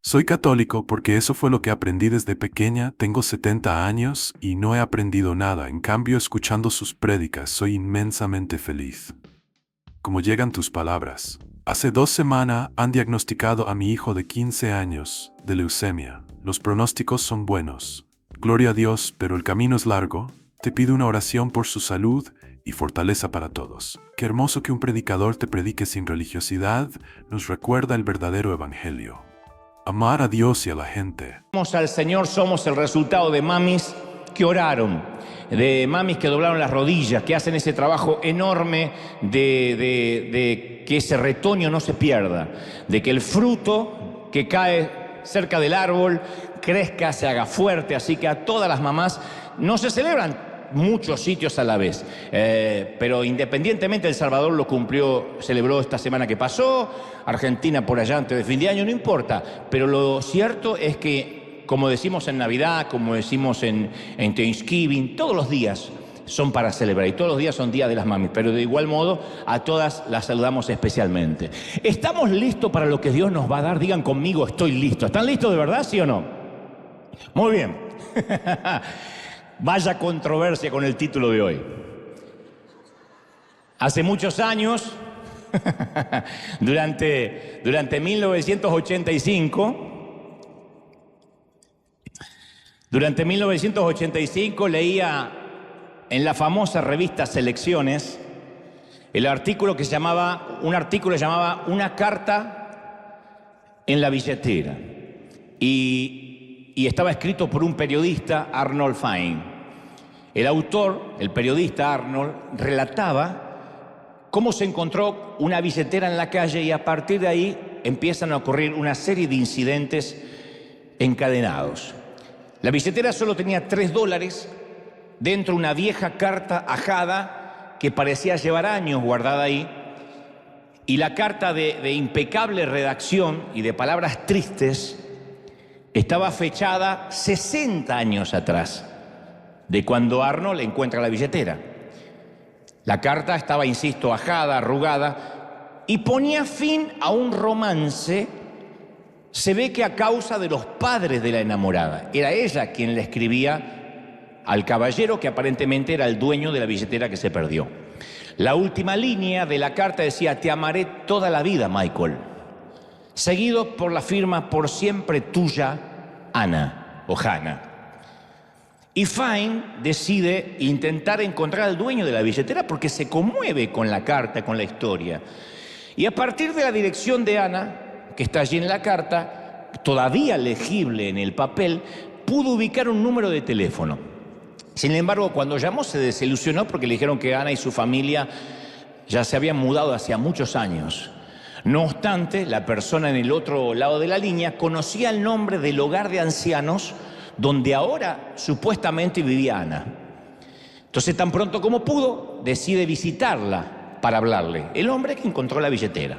Soy católico porque eso fue lo que aprendí desde pequeña, tengo 70 años y no he aprendido nada, en cambio escuchando sus prédicas soy inmensamente feliz. ¿Cómo llegan tus palabras? Hace 2 semanas han diagnosticado a mi hijo de 15 años de leucemia. Los pronósticos son buenos. Gloria a Dios, pero el camino es largo. Te pido una oración por su salud y fortaleza para todos. Qué hermoso que un predicador te predique sin religiosidad, nos recuerda el verdadero evangelio. Amar a Dios y a la gente. Al Señor somos el resultado de mamis que oraron, de mamis que doblaron las rodillas, que hacen ese trabajo enorme de que ese retoño no se pierda, de que el fruto que cae cerca del árbol crezca, se haga fuerte. Así que a todas las mamás, no se celebran muchos sitios a la vez, pero independientemente, El Salvador lo celebró esta semana que pasó, Argentina por allá antes de fin de año, no importa, pero lo cierto es que, como decimos en Navidad, como decimos en Thanksgiving, todos los días son para celebrar y todos los días son días de las mamis, pero de igual modo a todas las saludamos especialmente. ¿Estamos listos para lo que Dios nos va a dar? Digan conmigo, estoy listo. ¿Están listos de verdad, sí o no? Muy bien. Vaya controversia con el título de hoy. Hace muchos años, durante 1985 leía en la famosa revista Selecciones un artículo que se llamaba Una carta en la billetera. Y estaba escrito por un periodista, Arnold Fine. El autor, el periodista Arnold, relataba cómo se encontró una billetera en la calle y a partir de ahí empiezan a ocurrir una serie de incidentes encadenados. La billetera solo tenía $3, dentro una vieja carta ajada que parecía llevar años guardada ahí, y la carta de impecable redacción y de palabras tristes estaba fechada 60 años atrás de cuando Arnold encuentra la billetera. La carta estaba, insisto, ajada, arrugada y ponía fin a un romance. Se ve que a causa de los padres de la enamorada. Era ella quien le escribía al caballero que aparentemente era el dueño de la billetera que se perdió. La última línea de la carta decía: te amaré toda la vida, Michael. Seguido por la firma: por siempre tuya, Ana o Hannah. Y Fine decide intentar encontrar al dueño de la billetera porque se conmueve con la carta, con la historia. Y a partir de la dirección de Ana, que está allí en la carta, todavía legible en el papel, pudo ubicar un número de teléfono. Sin embargo, cuando llamó se desilusionó porque le dijeron que Ana y su familia ya se habían mudado hacía muchos años. No obstante, la persona en el otro lado de la línea conocía el nombre del hogar de ancianos donde ahora supuestamente vivía Ana. Entonces, tan pronto como pudo, decide visitarla para hablarle. El hombre que encontró la billetera.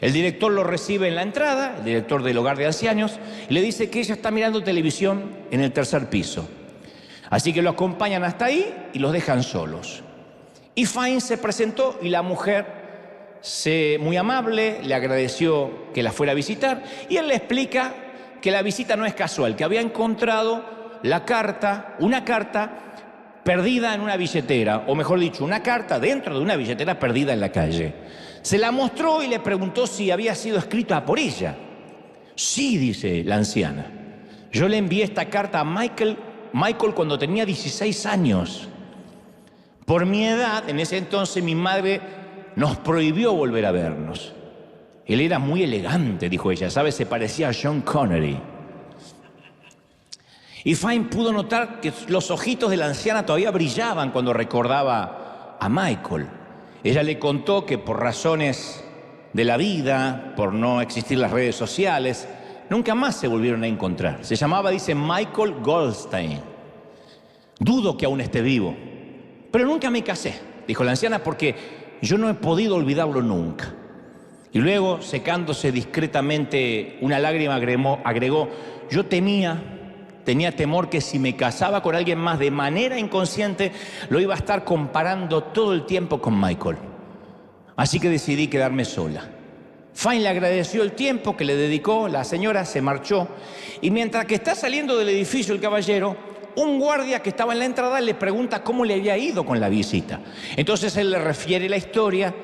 El director lo recibe en la entrada, el director del hogar de ancianos, y le dice que ella está mirando televisión en el 3er piso. Así que lo acompañan hasta ahí y los dejan solos. Y Fine se presentó y la mujer, muy amable, le agradeció que la fuera a visitar y él le explica que la visita no es casual, que había encontrado una carta perdida en una billetera, o mejor dicho, una carta dentro de una billetera perdida en la calle. Se la mostró y le preguntó si había sido escrita por ella. Sí, dice la anciana. Yo le envié esta carta a Michael cuando tenía 16 años. Por mi edad, en ese entonces, mi madre nos prohibió volver a vernos. Él era muy elegante, dijo ella, ¿sabes? Se parecía a Sean Connery. Y Fine pudo notar que los ojitos de la anciana todavía brillaban cuando recordaba a Michael. Ella le contó que por razones de la vida, por no existir las redes sociales, nunca más se volvieron a encontrar. Se llamaba, dice, Michael Goldstein. Dudo que aún esté vivo, pero nunca me casé, dijo la anciana, porque yo no he podido olvidarlo nunca. Y luego, secándose discretamente una lágrima, agregó: yo tenía temor que si me casaba con alguien más de manera inconsciente, lo iba a estar comparando todo el tiempo con Michael. Así que decidí quedarme sola. Fine le agradeció el tiempo que le dedicó, la señora se marchó, y mientras que está saliendo del edificio el caballero, un guardia que estaba en la entrada le pregunta cómo le había ido con la visita. Entonces él le refiere la historia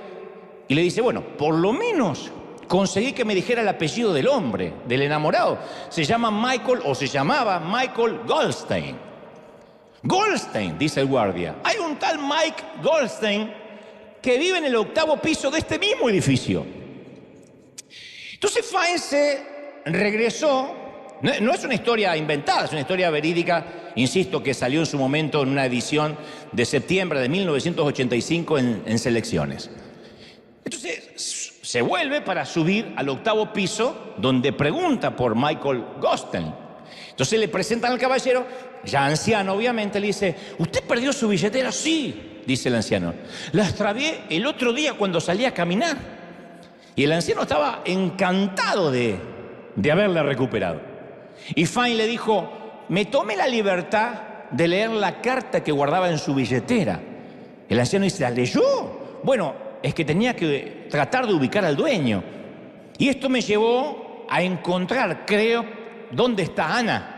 y le dice, bueno, por lo menos conseguí que me dijera el apellido del hombre, del enamorado. Se llama Michael, o se llamaba Michael Goldstein. Goldstein, dice el guardia. Hay un tal Mike Goldstein que vive en el 8º piso de este mismo edificio. Entonces Fine se regresó. No es una historia inventada, es una historia verídica, insisto, que salió en su momento en una edición de septiembre de 1985 en Selecciones. Entonces se vuelve para subir al 8º piso, donde pregunta por Michael Goldstein. Entonces le presentan al caballero, ya anciano obviamente, le dice, ¿usted perdió su billetera? Sí, dice el anciano. La extravié el otro día cuando salí a caminar. Y el anciano estaba encantado de haberla recuperado. Y Fine le dijo, me tomé la libertad de leer la carta que guardaba en su billetera. El anciano dice, ¿la leyó? Bueno, es que tenía que tratar de ubicar al dueño. Y esto me llevó a encontrar, creo, dónde está Ana.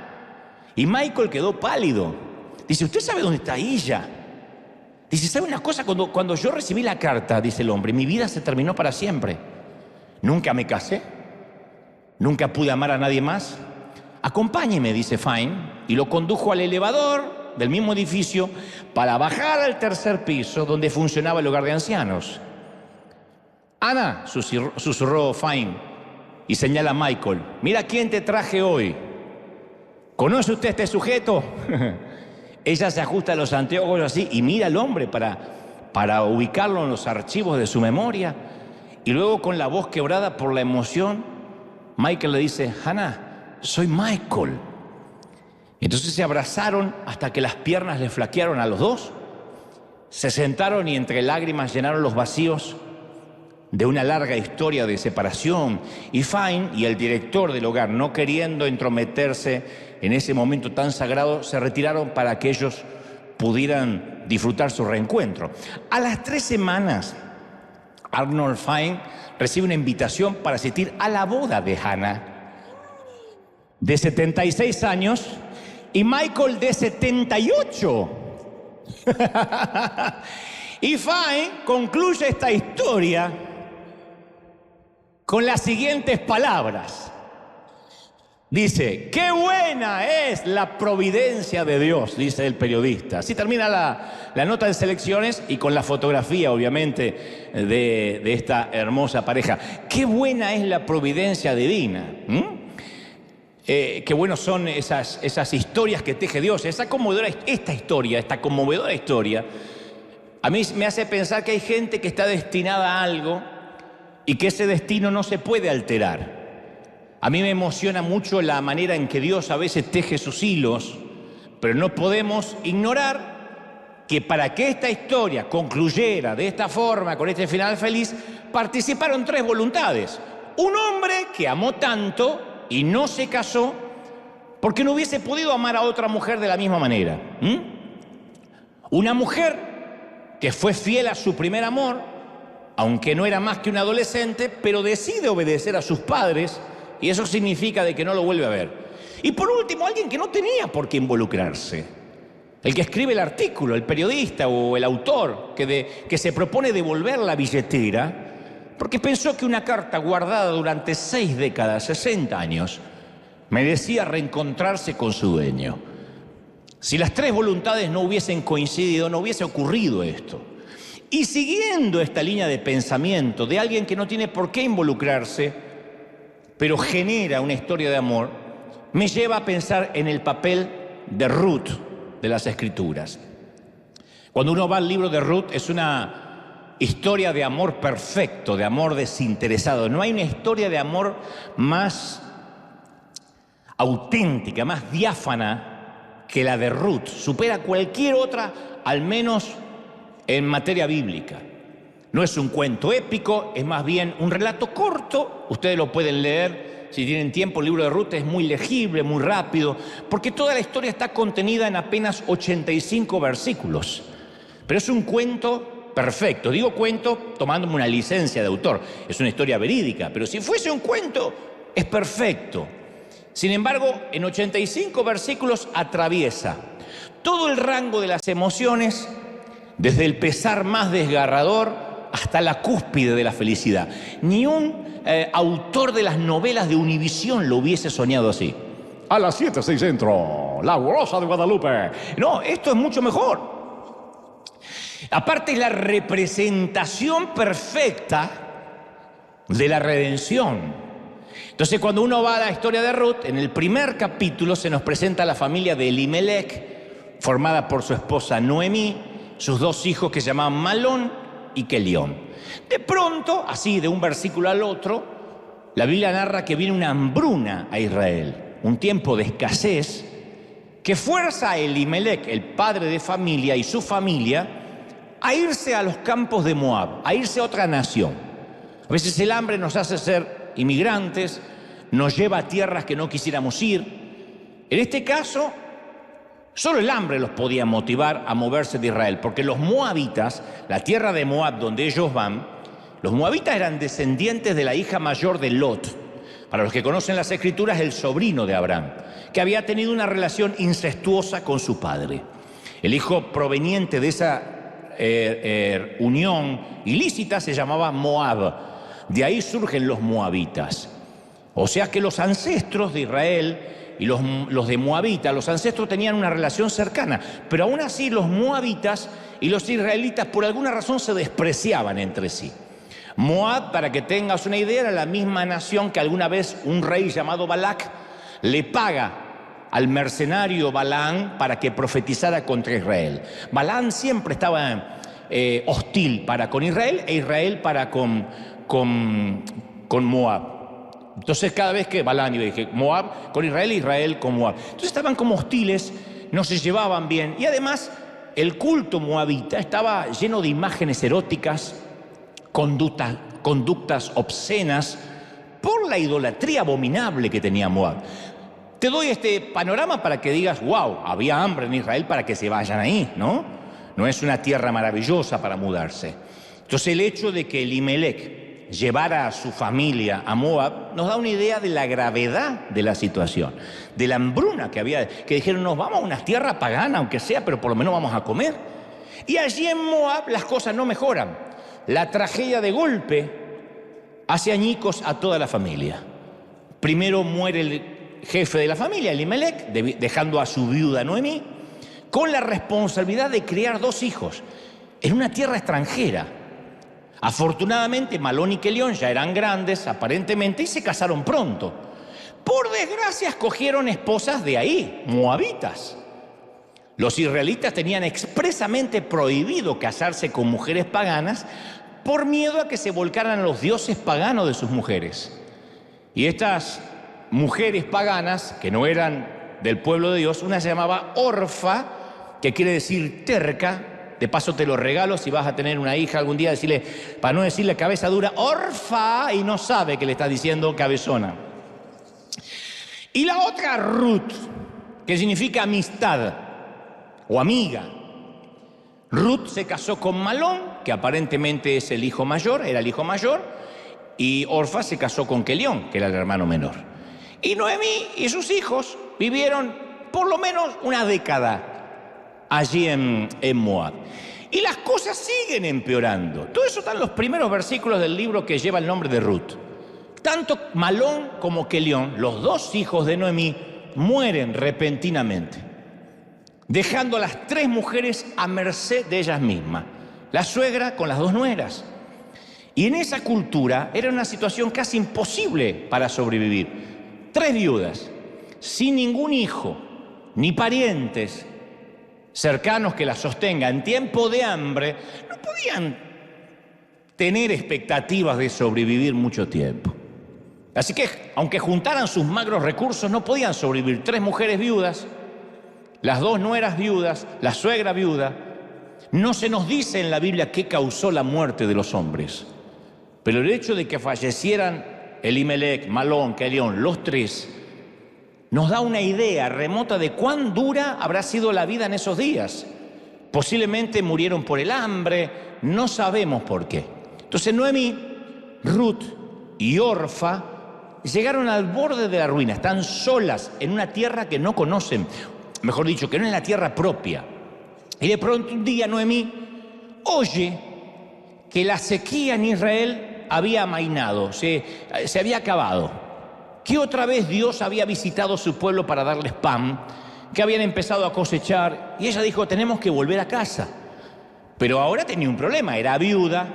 Y Michael quedó pálido. Dice, ¿usted sabe dónde está ella? Dice, ¿sabe una cosa? Cuando yo recibí la carta, dice el hombre, mi vida se terminó para siempre. Nunca me casé. Nunca pude amar a nadie más. Acompáñeme, dice Fine, y lo condujo al elevador del mismo edificio para bajar al 3er piso donde funcionaba el hogar de ancianos. Ana, susurró Fine y señala a Michael, mira quién te traje hoy. ¿Conoce usted a este sujeto? Ella se ajusta los anteojos así y mira al hombre para ubicarlo en los archivos de su memoria. Y luego, con la voz quebrada por la emoción, Michael le dice, Hannah, soy Michael. Entonces se abrazaron hasta que las piernas le flaquearon a los dos. Se sentaron y entre lágrimas llenaron los vacíos de una larga historia de separación. Y Fine y el director del hogar, no queriendo entrometerse en ese momento tan sagrado, se retiraron para que ellos pudieran disfrutar su reencuentro. A las 3 semanas, Arnold Fine recibe una invitación para asistir a la boda de Hannah, de 76 años, y Michael de 78. Y Fine concluye esta historia con las siguientes palabras. Dice, qué buena es la providencia de Dios, dice el periodista. Así termina la nota de Selecciones y con la fotografía, obviamente, de esta hermosa pareja. Qué buena es la providencia divina. Qué buenos son esas historias que teje Dios. Esta conmovedora historia, a mí me hace pensar que hay gente que está destinada a algo y que ese destino no se puede alterar. A mí me emociona mucho la manera en que Dios a veces teje sus hilos, pero no podemos ignorar que para que esta historia concluyera de esta forma, con este final feliz, participaron 3 voluntades. Un hombre que amó tanto y no se casó porque no hubiese podido amar a otra mujer de la misma manera. Una mujer que fue fiel a su primer amor, aunque no era más que un adolescente, pero decide obedecer a sus padres. Y eso significa de que no lo vuelve a ver. Y por último, alguien que no tenía por qué involucrarse. El que escribe el artículo, el periodista o el autor que se propone devolver la billetera porque pensó que una carta guardada durante 6 décadas, 60 años, merecía reencontrarse con su dueño. Si las 3 voluntades no hubiesen coincidido, no hubiese ocurrido esto. Y siguiendo esta línea de pensamiento de alguien que no tiene por qué involucrarse, pero genera una historia de amor, me lleva a pensar en el papel de Ruth de las Escrituras. Cuando uno va al libro de Ruth, es una historia de amor perfecto, de amor desinteresado. No hay una historia de amor más auténtica, más diáfana que la de Ruth. Supera cualquier otra, al menos en materia bíblica. No es un cuento épico, es más bien un relato corto. Ustedes lo pueden leer si tienen tiempo. El libro de Ruth es muy legible, muy rápido, porque toda la historia está contenida en apenas 85 versículos. Pero es un cuento perfectos. Digo cuento tomándome una licencia de autor. Es una historia verídica, pero si fuese un cuento, es perfecto. Sin embargo, en 85 versículos atraviesa todo el rango de las emociones, desde el pesar más desgarrador hasta la cúspide de la felicidad. Ni un autor de las novelas de Univisión lo hubiese soñado así. A las 7, 6 centro, la Rosa de Guadalupe. No, esto es mucho mejor. Aparte, es la representación perfecta de la redención. Entonces, cuando uno va a la historia de Ruth, en el primer capítulo se nos presenta la familia de Elimelech, formada por su esposa Noemí, sus dos hijos que se llamaban Malón y Kelión. De pronto, así de un versículo al otro, la Biblia narra que viene una hambruna a Israel, un tiempo de escasez, que fuerza a Elimelech, el padre de familia, y su familia, a irse a los campos de Moab, a irse a otra nación. A veces el hambre nos hace ser inmigrantes, nos lleva a tierras que no quisiéramos ir. En este caso, solo el hambre los podía motivar a moverse de Israel, porque los moabitas, la tierra de Moab donde ellos van, los moabitas eran descendientes de la hija mayor de Lot. Para los que conocen las Escrituras, el sobrino de Abraham, que había tenido una relación incestuosa con su padre. El hijo proveniente de esa unión ilícita se llamaba Moab. De ahí surgen los moabitas. O sea que los ancestros de Israel y los de moabita, los ancestros tenían una relación cercana, pero aún así los moabitas y los israelitas por alguna razón se despreciaban entre sí. Moab, para que tengas una idea, era la misma nación que alguna vez un rey llamado Balac le paga al mercenario Balaam para que profetizara contra Israel. Balaam siempre estaba hostil para con Israel e Israel para con Moab. Entonces cada vez que Balaam iba, dije Moab con Israel e Israel con Moab. Entonces estaban como hostiles, no se llevaban bien. Y además el culto moabita estaba lleno de imágenes eróticas, conductas obscenas, por la idolatría abominable que tenía Moab. Te doy este panorama para que digas, wow, había hambre en Israel para que se vayan ahí, ¿no? No es una tierra maravillosa para mudarse. Entonces el hecho de que Elimelech llevara a su familia a Moab nos da una idea de la gravedad de la situación, de la hambruna que había, que dijeron, nos vamos a una tierra pagana, aunque sea, pero por lo menos vamos a comer. Y allí en Moab las cosas no mejoran. La tragedia de golpe hace añicos a toda la familia. Primero muere el jefe de la familia, Elimelech, dejando a su viuda Noemí, con la responsabilidad de criar dos hijos en una tierra extranjera. Afortunadamente, Malón y Kelión ya eran grandes, aparentemente, y se casaron pronto. Por desgracia, escogieron esposas de ahí, moabitas. Los israelitas tenían expresamente prohibido casarse con mujeres paganas por miedo a que se volcaran a los dioses paganos de sus mujeres. Y estas mujeres paganas, que no eran del pueblo de Dios, una se llamaba Orfa, que quiere decir terca. De paso te lo regalo si vas a tener una hija algún día, decirle, para no decirle cabeza dura, Orfa, y no sabe que le estás diciendo cabezona. Y la otra, Ruth, que significa amistad o amiga. Ruth se casó con Malón, que aparentemente es el hijo mayor, era el hijo mayor, y Orfa se casó con Kelión, que era el hermano menor. Y Noemí y sus hijos vivieron por lo menos una década allí en Moab. Y las cosas siguen empeorando. Todo eso está en los primeros versículos del libro que lleva el nombre de Ruth. Tanto Malón como Kelión, los dos hijos de Noemí, mueren repentinamente, dejando a las tres mujeres a merced de ellas mismas. La suegra con las dos nueras. Y en esa cultura era una situación casi imposible para sobrevivir. Tres viudas, sin ningún hijo, ni parientes cercanos que las sostengan en tiempo de hambre, no podían tener expectativas de sobrevivir mucho tiempo. Así que, aunque juntaran sus magros recursos, no podían sobrevivir. Tres mujeres viudas, las dos nueras viudas, la suegra viuda. No se nos dice en la Biblia qué causó la muerte de los hombres, pero el hecho de que fallecieran Elimelech, Malón, Kelión, los tres, nos da una idea remota de cuán dura habrá sido la vida en esos días. Posiblemente murieron por el hambre, no sabemos por qué. Entonces Noemí, Ruth y Orfa llegaron al borde de la ruina, están solas en una tierra que no conocen, mejor dicho, que no es la tierra propia. Y de pronto un día Noemí oye que la sequía en Israel había amainado, se había acabado, que otra vez Dios había visitado a su pueblo para darles pan, que habían empezado a cosechar, y ella dijo, tenemos que volver a casa. Pero ahora tenía un problema, era viuda,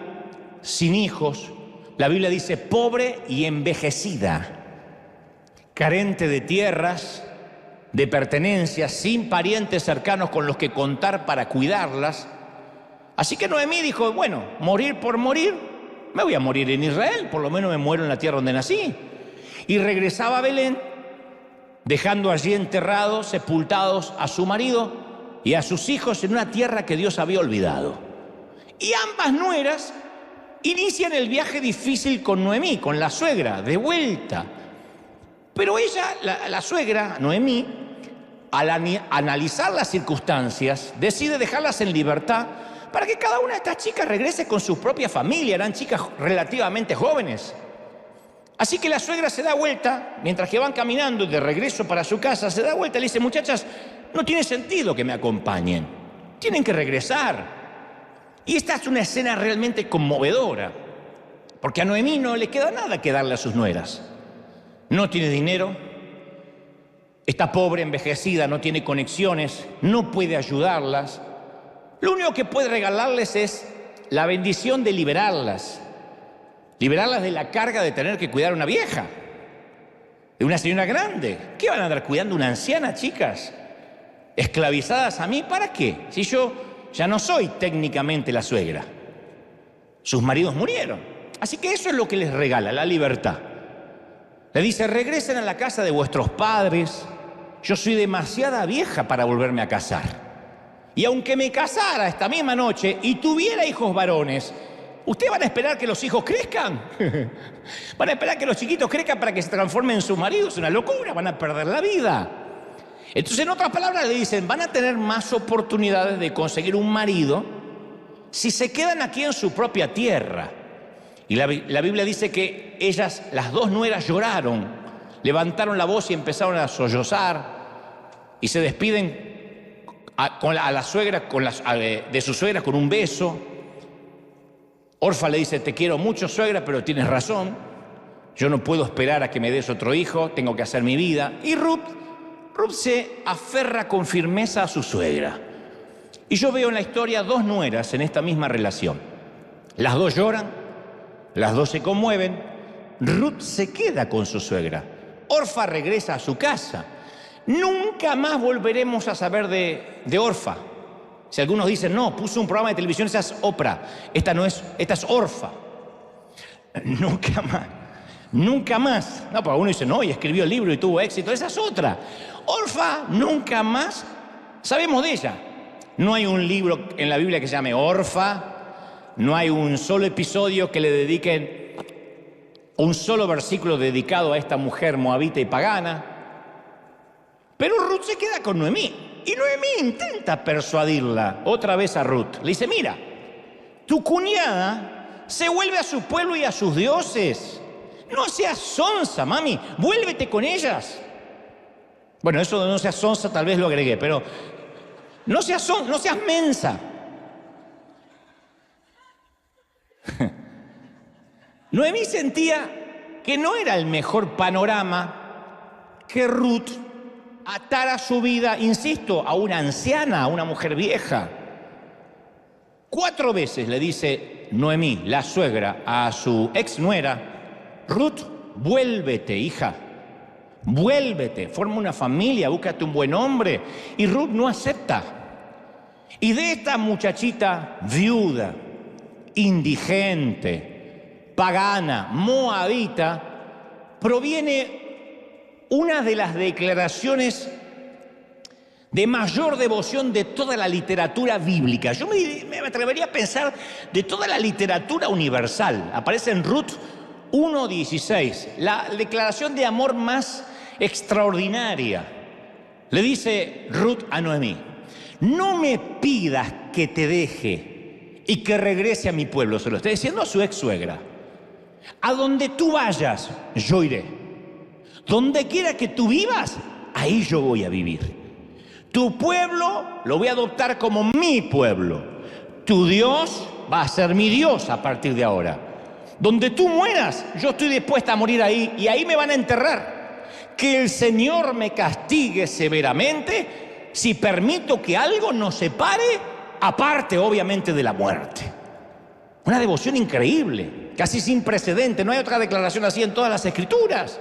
sin hijos, la Biblia dice pobre y envejecida, carente de tierras, de pertenencias, sin parientes cercanos con los que contar para cuidarlas. Así que Noemí dijo, bueno, morir por morir, me voy a morir en Israel, por lo menos me muero en la tierra donde nací. Y regresaba a Belén, dejando allí enterrados, sepultados a su marido y a sus hijos en una tierra que Dios había olvidado. Y ambas nueras inician el viaje difícil con Noemí, con la suegra, de vuelta. Pero ella, la suegra, Noemí, al analizar las circunstancias, decide dejarlas en libertad para que cada una de estas chicas regrese con su propia familia. Eran chicas relativamente jóvenes. Así que la suegra se da vuelta, mientras que van caminando de regreso para su casa, se da vuelta y le dice, muchachas, no tiene sentido que me acompañen, tienen que regresar. Y esta es una escena realmente conmovedora, porque a Noemí no le queda nada que darle a sus nueras. No tiene dinero, está pobre, envejecida, no tiene conexiones, no puede ayudarlas. Lo único que puede regalarles es la bendición de liberarlas de la carga de tener que cuidar a una vieja, de una señora grande. ¿Qué van a andar cuidando una anciana, chicas? ¿Esclavizadas a mí? ¿Para qué? Si yo ya no soy técnicamente la suegra. Sus maridos murieron. Así que eso es lo que les regala, la libertad. Le dice, regresen a la casa de vuestros padres. Yo soy demasiada vieja para volverme a casar. Y aunque me casara esta misma noche y tuviera hijos varones, ¿ustedes van a esperar que los hijos crezcan? ¿Van a esperar que los chiquitos crezcan para que se transformen en sus maridos? Es una locura, van a perder la vida. Entonces, en otras palabras, le dicen, van a tener más oportunidades de conseguir un marido si se quedan aquí en su propia tierra. Y la Biblia dice que ellas, las dos nueras, lloraron, levantaron la voz y empezaron a sollozar y se despiden a la suegra, de su suegra con un beso. Orfa le dice, te quiero mucho, suegra, pero tienes razón. Yo no puedo esperar a que me des otro hijo, tengo que hacer mi vida. Y Ruth se aferra con firmeza a su suegra. Y yo veo en la historia dos nueras en esta misma relación. Las dos lloran, las dos se conmueven. Ruth se queda con su suegra. Orfa regresa a su casa. Nunca más volveremos a saber de Orfa. Si algunos dicen, no, puso un programa de televisión, esa es Oprah, esta es Orfa. Nunca más, nunca más. No, porque uno dice, no, y escribió el libro y tuvo éxito, esa es otra. Orfa, nunca más sabemos de ella. No hay un libro en la Biblia que se llame Orfa, no hay un solo episodio que le dediquen, un solo versículo dedicado a esta mujer moabita y pagana. Pero Ruth se queda con Noemí. Y Noemí intenta persuadirla otra vez a Ruth. Le dice, mira, tu cuñada se vuelve a su pueblo y a sus dioses. No seas sonsa, mami, vuélvete con ellas. Bueno, eso de no seas sonsa tal vez lo agregué, pero no seas mensa. Noemí sentía que no era el mejor panorama que Ruth atara su vida, insisto, a una anciana, a una mujer vieja. 4 veces le dice Noemí, la suegra, a su ex nuera, Ruth, vuélvete, hija, vuélvete, forma una familia, búscate un buen hombre. Y Ruth no acepta. Y de esta muchachita viuda, indigente, pagana, moabita, proviene una de las declaraciones de mayor devoción de toda la literatura bíblica. Yo me atrevería a pensar de toda la literatura universal. Aparece en Ruth 1:16, la declaración de amor más extraordinaria. Le dice Ruth a Noemí, no me pidas que te deje y que regrese a mi pueblo. Se lo está diciendo a su ex suegra. A donde tú vayas, yo iré. Donde quiera que tú vivas, ahí yo voy a vivir. Tu pueblo lo voy a adoptar como mi pueblo. Tu Dios va a ser mi Dios a partir de ahora. Donde tú mueras, yo estoy dispuesta a morir ahí y ahí me van a enterrar. Que el Señor me castigue severamente si permito que algo nos separe, aparte obviamente de la muerte. Una devoción increíble, casi sin precedente. No hay otra declaración así en todas las Escrituras.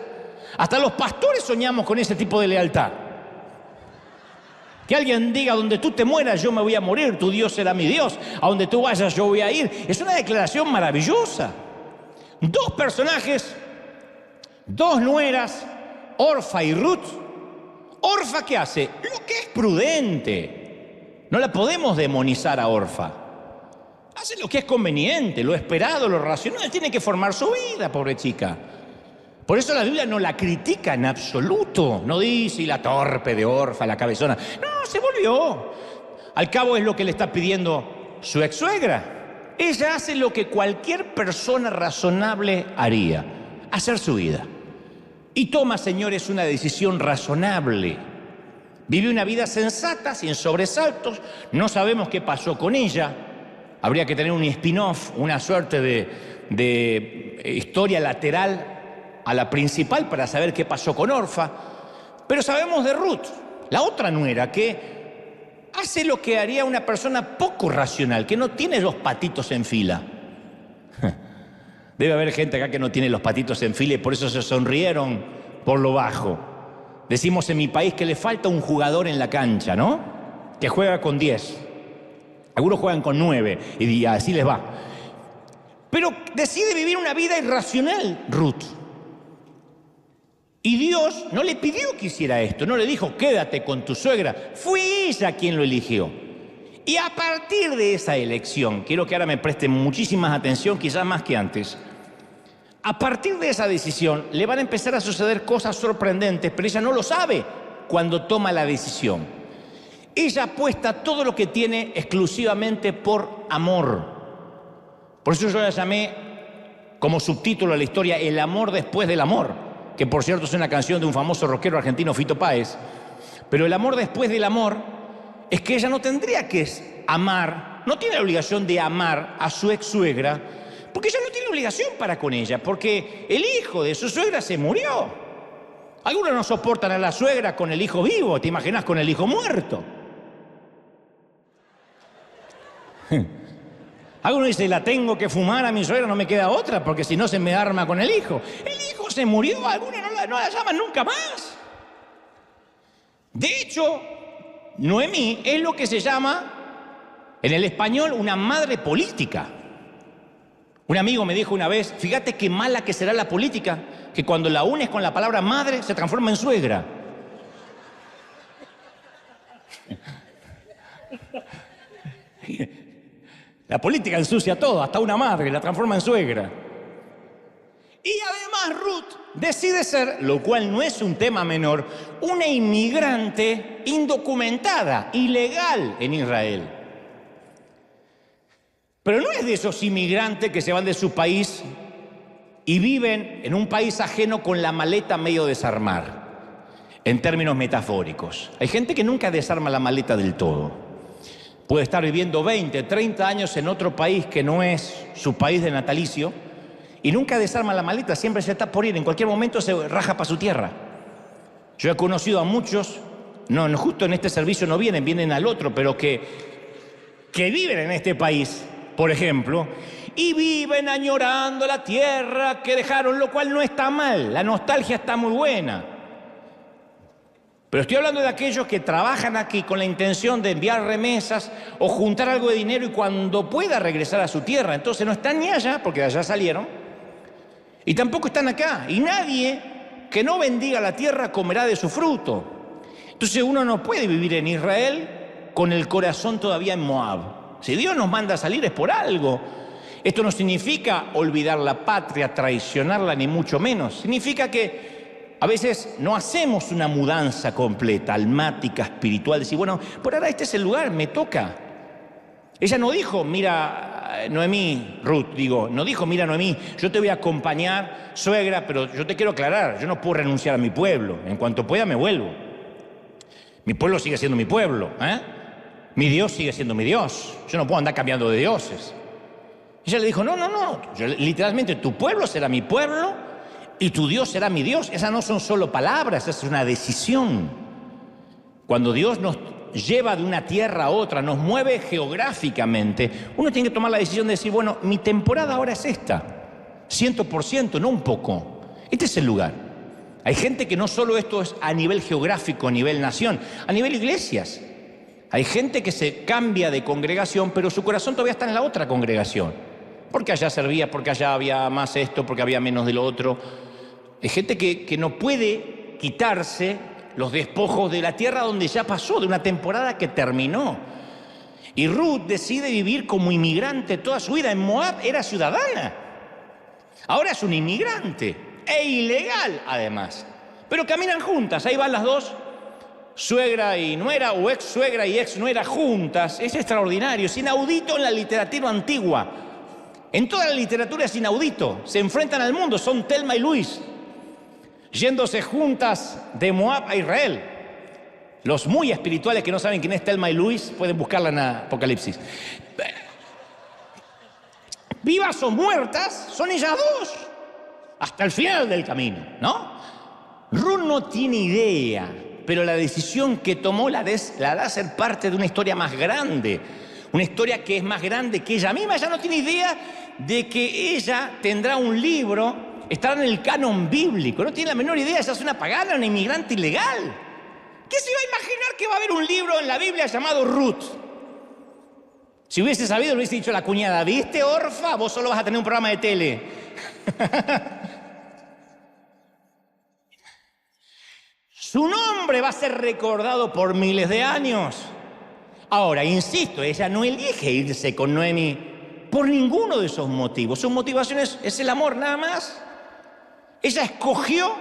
Hasta los pastores soñamos con ese tipo de lealtad. Que alguien diga, donde tú te mueras yo me voy a morir, tu Dios será mi Dios, a donde tú vayas yo voy a ir. Es una declaración maravillosa. Dos personajes, dos nueras, Orfa y Ruth. Orfa, ¿qué hace? Lo que es prudente. No la podemos demonizar a Orfa. Hace lo que es conveniente, lo esperado, lo racional. Tiene que formar su vida, pobre chica. Por eso la Biblia no la critica en absoluto. No dice, y la torpe de Orfa, la cabezona. No, se volvió. Al cabo es lo que le está pidiendo su ex suegra. Ella hace lo que cualquier persona razonable haría. Hacer su vida. Y toma, señores, una decisión razonable. Vive una vida sensata, sin sobresaltos. No sabemos qué pasó con ella. Habría que tener un spin-off, una suerte de historia lateral a la principal para saber qué pasó con Orfa. Pero sabemos de Ruth, la otra nuera, que hace lo que haría una persona poco racional, que no tiene los patitos en fila. Debe haber gente acá que no tiene los patitos en fila y por eso se sonrieron por lo bajo. Decimos en mi país que le falta un jugador en la cancha, ¿no? Que juega con 10. Algunos juegan con 9 y así les va. Pero decide vivir una vida irracional, Ruth. Y Dios no le pidió que hiciera esto, no le dijo, quédate con tu suegra. Fue ella quien lo eligió. Y a partir de esa elección, quiero que ahora me presten muchísima atención, quizás más que antes. A partir de esa decisión, le van a empezar a suceder cosas sorprendentes, pero ella no lo sabe cuando toma la decisión. Ella apuesta todo lo que tiene exclusivamente por amor. Por eso yo la llamé como subtítulo a la historia, El amor después del amor, que por cierto es una canción de un famoso rockero argentino, Fito Páez. Pero el amor después del amor es que ella no tendría que amar, no tiene la obligación de amar a su ex suegra, porque ella no tiene obligación para con ella, porque el hijo de su suegra se murió. Algunos no soportan a la suegra con el hijo vivo, ¿te imaginas con el hijo muerto? Algunos dicen, la tengo que fumar a mi suegra, no me queda otra, porque si no se me arma con el hijo. El hijo se murió, algunos no la llaman nunca más. De hecho, Noemí es lo que se llama, en el español, una madre política. Un amigo me dijo una vez, fíjate qué mala que será la política, que cuando la unes con la palabra madre se transforma en suegra. La política ensucia todo, hasta una madre, la transforma en suegra. Y además Ruth decide ser, lo cual no es un tema menor, una inmigrante indocumentada, ilegal en Israel. Pero no es de esos inmigrantes que se van de su país y viven en un país ajeno con la maleta medio desarmar, en términos metafóricos. Hay gente que nunca desarma la maleta del todo. Puede estar viviendo 20, 30 años en otro país que no es su país de natalicio y nunca desarma la maleta, siempre se está por ir, en cualquier momento se raja para su tierra. Yo he conocido a muchos, no justo en este servicio no vienen al otro, pero que viven en este país, por ejemplo, y viven añorando la tierra que dejaron, lo cual no está mal, la nostalgia está muy buena. Pero estoy hablando de aquellos que trabajan aquí con la intención de enviar remesas o juntar algo de dinero y cuando pueda regresar a su tierra. Entonces no están ni allá, porque de allá salieron, y tampoco están acá. Y nadie que no bendiga la tierra comerá de su fruto. Entonces uno no puede vivir en Israel con el corazón todavía en Moab. Si Dios nos manda a salir es por algo. Esto no significa olvidar la patria, traicionarla, ni mucho menos. Significa que a veces no hacemos una mudanza completa, almática, espiritual, decir, bueno, por ahora este es el lugar, me toca. Ella no dijo, mira, Noemí, Ruth, digo, no dijo, mira, Noemí, yo te voy a acompañar, suegra, pero yo te quiero aclarar, yo no puedo renunciar a mi pueblo, en cuanto pueda me vuelvo. Mi pueblo sigue siendo mi pueblo, ¿eh? Mi Dios sigue siendo mi Dios, yo no puedo andar cambiando de dioses. Ella le dijo, no, literalmente tu pueblo será mi pueblo y tu Dios será mi Dios. Esas no son solo palabras, esa es una decisión. Cuando Dios nos lleva de una tierra a otra, nos mueve geográficamente, uno tiene que tomar la decisión de decir, bueno, mi temporada ahora es esta, 100%, no un poco. Este es el lugar. Hay gente que no solo esto es a nivel geográfico, a nivel nación, a nivel iglesias. Hay gente que se cambia de congregación, pero su corazón todavía está en la otra congregación. Porque allá servía, porque allá había más esto, porque había menos de lo otro. Hay gente que no puede quitarse los despojos de la tierra donde ya pasó, de una temporada que terminó. Y Ruth decide vivir como inmigrante toda su vida. En Moab era ciudadana. Ahora es un inmigrante. E ilegal, además. Pero caminan juntas. Ahí van las dos, suegra y nuera, o ex suegra y ex nuera juntas. Es extraordinario, es inaudito en la literatura antigua. En toda la literatura es inaudito. Se enfrentan al mundo, son Telma y Luis, yéndose juntas de Moab a Israel. Los muy espirituales que no saben quién es Telma y Luis pueden buscarla en Apocalipsis. Vivas o muertas, son ellas dos, hasta el final del camino, ¿no? Ruth no tiene idea, pero la decisión que tomó la da a ser parte de una historia más grande. Una historia que es más grande que ella misma. Ella no tiene idea de que ella tendrá un libro, estará en el canon bíblico. No tiene la menor idea, ella es una pagana, una inmigrante ilegal. ¿Qué se iba a imaginar que va a haber un libro en la Biblia llamado Ruth? Si hubiese sabido, le hubiese dicho a la cuñada, ¿viste, Orfa? Vos solo vas a tener un programa de tele. Su nombre va a ser recordado por miles de años. Ahora, insisto, ella no elige irse con Noemí por ninguno de esos motivos. Sus motivaciones es el amor, nada más. Ella escogió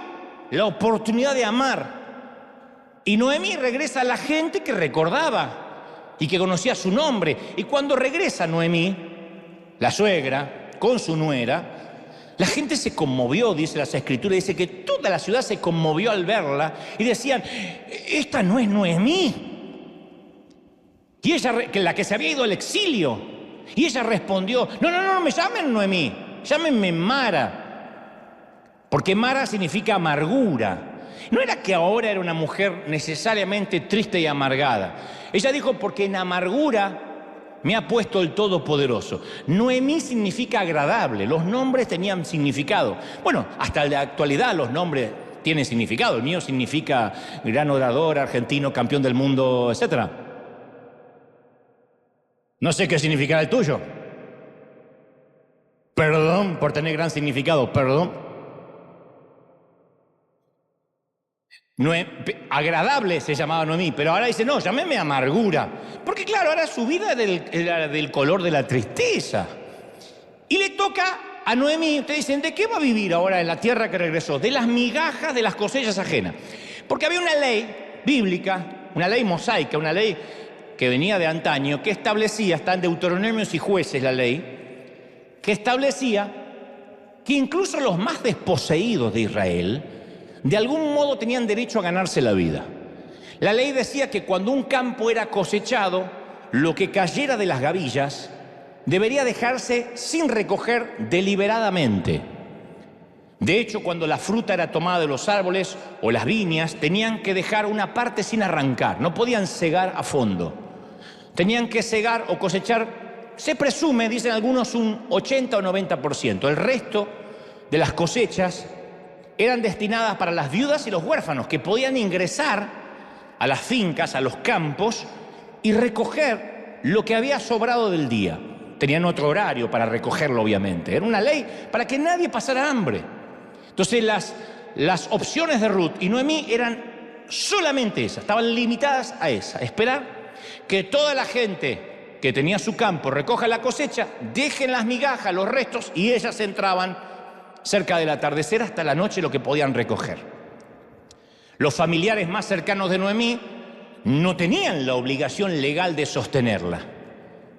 la oportunidad de amar. Y Noemí regresa a la gente que recordaba y que conocía su nombre. Y cuando regresa Noemí, la suegra, con su nuera, la gente se conmovió, dice las Escrituras, dice que toda la ciudad se conmovió al verla y decían, esta no es Noemí. Y ella, la que se había ido al exilio, y ella respondió, no me llamen Noemí, llámenme Mara, porque Mara significa amargura. No era que ahora era una mujer necesariamente triste y amargada. Ella dijo, porque en amargura me ha puesto el Todopoderoso. Noemí significa agradable, los nombres tenían significado. Bueno, hasta la actualidad los nombres tienen significado. El mío significa gran orador, argentino, campeón del mundo, etcétera. No sé qué significará el tuyo. Perdón por tener gran significado, perdón. Agradable se llamaba Noemí, pero ahora dice, no, llámeme amargura. Porque claro, ahora su vida era del color de la tristeza. Y le toca a Noemí, ustedes dicen, ¿de qué va a vivir ahora en la tierra que regresó? De las migajas de las cosechas ajenas. Porque había una ley bíblica, una ley mosaica, una ley que venía de antaño, que establecía, está en Deuteronomios y Jueces la ley, que establecía que incluso los más desposeídos de Israel, de algún modo tenían derecho a ganarse la vida. La ley decía que cuando un campo era cosechado, lo que cayera de las gavillas debería dejarse sin recoger deliberadamente. De hecho, cuando la fruta era tomada de los árboles o las viñas, tenían que dejar una parte sin arrancar, no podían cegar a fondo. Tenían que cegar o cosechar, se presume, dicen algunos, un 80 o 90%. El resto de las cosechas eran destinadas para las viudas y los huérfanos, que podían ingresar a las fincas, a los campos, y recoger lo que había sobrado del día. Tenían otro horario para recogerlo, obviamente. Era una ley para que nadie pasara hambre. Entonces las opciones de Ruth y Noemí eran solamente esas, estaban limitadas a esa, esperar que toda la gente que tenía su campo recoja la cosecha, dejen las migajas, los restos, y ellas entraban cerca del atardecer hasta la noche lo que podían recoger. Los familiares más cercanos de Noemí no tenían la obligación legal de sostenerla,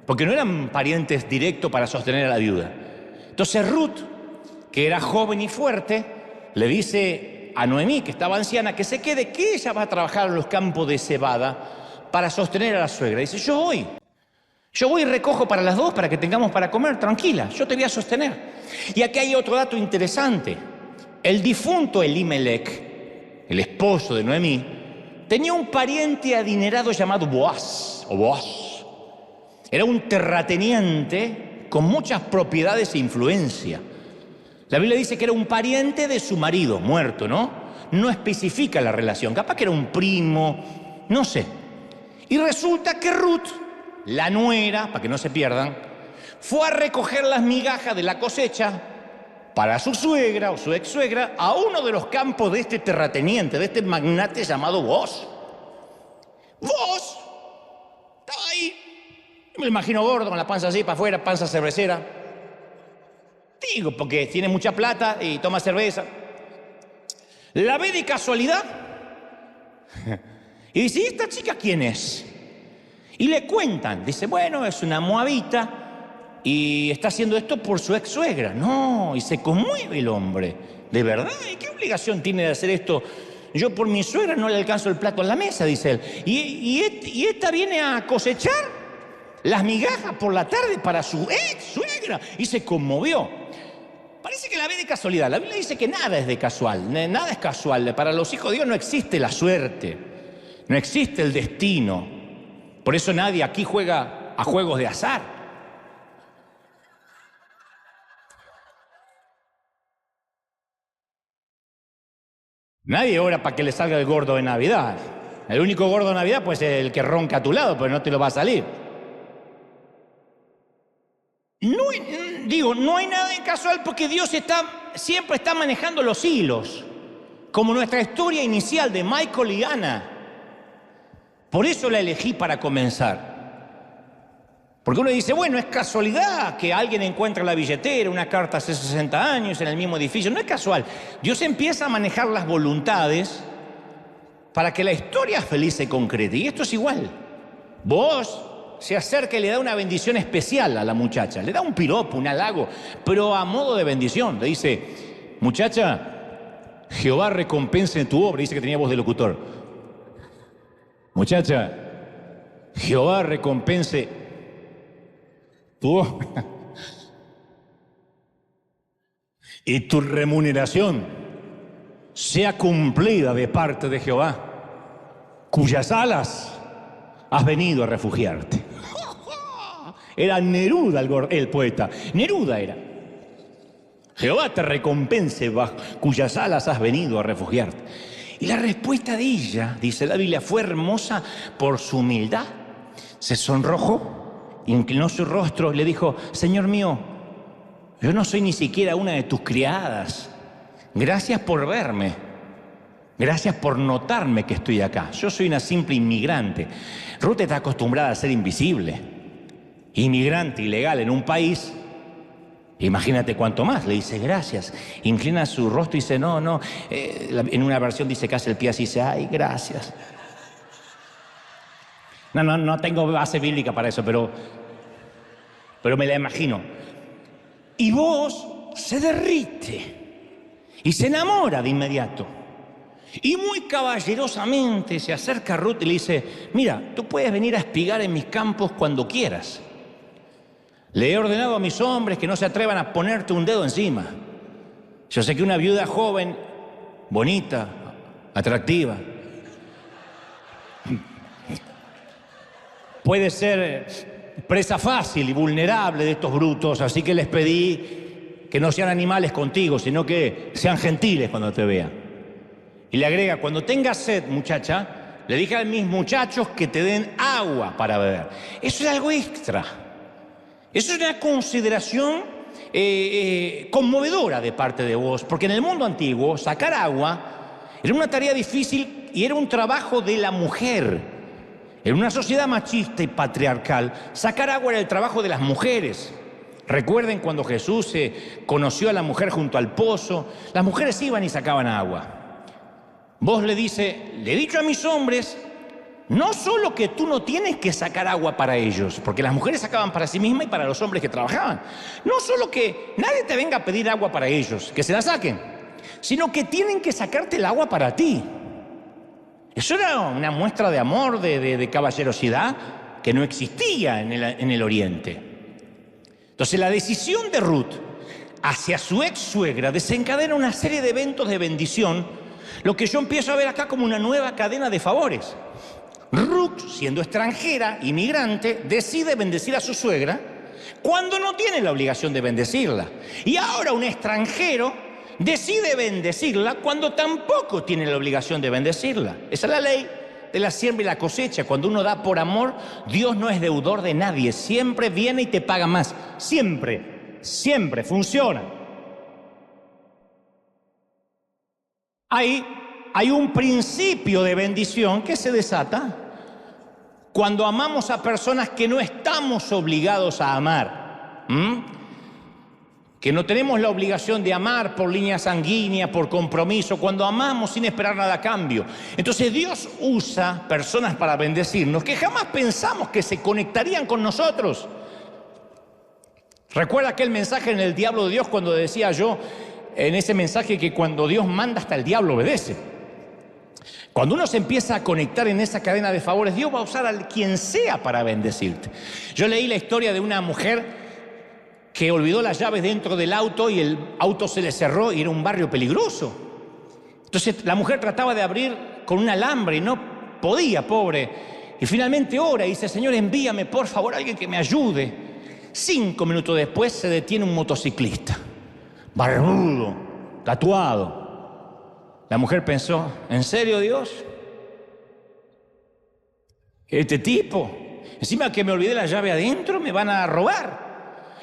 porque no eran parientes directos para sostener a la viuda. Entonces Ruth, que era joven y fuerte, le dice a Noemí, que estaba anciana, que se quede, que ella va a trabajar en los campos de cebada para sostener a la suegra. Dice, yo voy y recojo para las dos para que tengamos para comer, tranquila, yo te voy a sostener. Y aquí hay otro dato interesante. El difunto Elimelech, el esposo de Noemí, tenía un pariente adinerado llamado Boaz. Era un terrateniente con muchas propiedades e influencia. La Biblia dice que era un pariente de su marido, muerto, ¿no? No especifica la relación, capaz que era un primo, no sé. Y resulta que Ruth, la nuera, para que no se pierdan, fue a recoger las migajas de la cosecha para su suegra o su ex suegra a uno de los campos de este terrateniente, de este magnate llamado Boaz. Boaz estaba ahí, me lo imagino gordo, con la panza así para afuera, panza cervecera. Digo, porque tiene mucha plata y toma cerveza. La ve de casualidad y dice, ¿y esta chica quién es? Y le cuentan, dice, bueno, es una moabita y está haciendo esto por su ex suegra. No, y se conmueve el hombre. ¿De verdad? ¿Y qué obligación tiene de hacer esto? Yo por mi suegra no le alcanzo el plato en la mesa, dice él. Y esta viene a cosechar las migajas por la tarde para su ex suegra. Y se conmovió. Parece que la ve de casualidad. La Biblia dice que nada es de casual. Nada es casual. Para los hijos de Dios no existe la suerte. No existe el destino. Por eso nadie aquí juega a juegos de azar. Nadie ora para que le salga el gordo de Navidad. El único gordo de Navidad pues es el que ronca a tu lado, pero no te lo va a salir. No hay nada de casual porque Dios siempre está manejando los hilos. Como nuestra historia inicial de Michael y Ana. Por eso la elegí para comenzar. Porque uno dice, bueno, es casualidad que alguien encuentre la billetera, una carta hace 60 años en el mismo edificio. No es casual. Dios empieza a manejar las voluntades para que la historia feliz se concrete. Y esto es igual. Vos se acerca y le da una bendición especial a la muchacha. Le da un piropo, un halago, pero a modo de bendición. Le dice, muchacha, Jehová recompense tu obra. Dice que tenía voz de locutor. Muchacha, Jehová recompense tu obra. Y tu remuneración sea cumplida de parte de Jehová, cuyas alas has venido a refugiarte. Era Neruda el poeta. Neruda era. Jehová te recompense, cuyas alas has venido a refugiarte. Y la respuesta de ella, dice la Biblia, fue hermosa por su humildad. Se sonrojó, inclinó su rostro y le dijo, Señor mío, yo no soy ni siquiera una de tus criadas. Gracias por verme. Gracias por notarme que estoy acá. Yo soy una simple inmigrante. Ruth está acostumbrada a ser invisible. Inmigrante ilegal en un país. Imagínate cuánto más. Le dice gracias. Inclina su rostro y dice no. En una versión dice que hace el pie así y dice, ay, gracias. No tengo base bíblica para eso, pero me la imagino. Y vos se derrite y se enamora de inmediato. Y muy caballerosamente se acerca a Ruth y le dice, mira, tú puedes venir a espigar en mis campos cuando quieras. Le he ordenado a mis hombres que no se atrevan a ponerte un dedo encima. Yo sé que una viuda joven, bonita, atractiva, puede ser presa fácil y vulnerable de estos brutos, así que les pedí que no sean animales contigo, sino que sean gentiles cuando te vean. Y le agrega, cuando tengas sed, muchacha, le dije a mis muchachos que te den agua para beber. Eso es algo extra. Eso es una consideración conmovedora de parte de vos, porque en el mundo antiguo sacar agua era una tarea difícil y era un trabajo de la mujer. En una sociedad machista y patriarcal, sacar agua era el trabajo de las mujeres. Recuerden cuando Jesús conoció a la mujer junto al pozo, las mujeres iban y sacaban agua. Vos le dice, le he dicho a mis hombres, no solo que tú no tienes que sacar agua para ellos, porque las mujeres sacaban para sí mismas y para los hombres que trabajaban. No solo que nadie te venga a pedir agua para ellos, que se la saquen, sino que tienen que sacarte el agua para ti. Eso era una muestra de amor, de caballerosidad que no existía en el Oriente. Entonces la decisión de Ruth hacia su ex suegra desencadena una serie de eventos de bendición, lo que yo empiezo a ver acá como una nueva cadena de favores. Ruth, siendo extranjera, inmigrante, decide bendecir a su suegra cuando no tiene la obligación de bendecirla. Y ahora un extranjero decide bendecirla cuando tampoco tiene la obligación de bendecirla. Esa es la ley de la siembra y la cosecha. Cuando uno da por amor, Dios no es deudor de nadie. Siempre viene y te paga más. Siempre, siempre funciona. Hay un principio de bendición que se desata cuando amamos a personas que no estamos obligados a amar. Que no tenemos la obligación de amar por línea sanguínea, por compromiso, cuando amamos sin esperar nada a cambio. Entonces Dios usa personas para bendecirnos que jamás pensamos que se conectarían con nosotros. ¿Recuerda aquel mensaje en el diablo de Dios cuando decía yo en ese mensaje que cuando Dios manda hasta el diablo obedece? Cuando uno se empieza a conectar en esa cadena de favores, Dios va a usar a quien sea para bendecirte. Yo leí la historia de una mujer que olvidó las llaves dentro del auto y el auto se le cerró y era un barrio peligroso. Entonces la mujer trataba de abrir con un alambre y no podía, pobre. Y finalmente ora y dice, Señor, envíame por favor a alguien que me ayude. 5 minutos después se detiene un motociclista, barbudo, tatuado. La mujer pensó, ¿en serio, Dios? Este tipo, encima que me olvidé la llave adentro, me van a robar.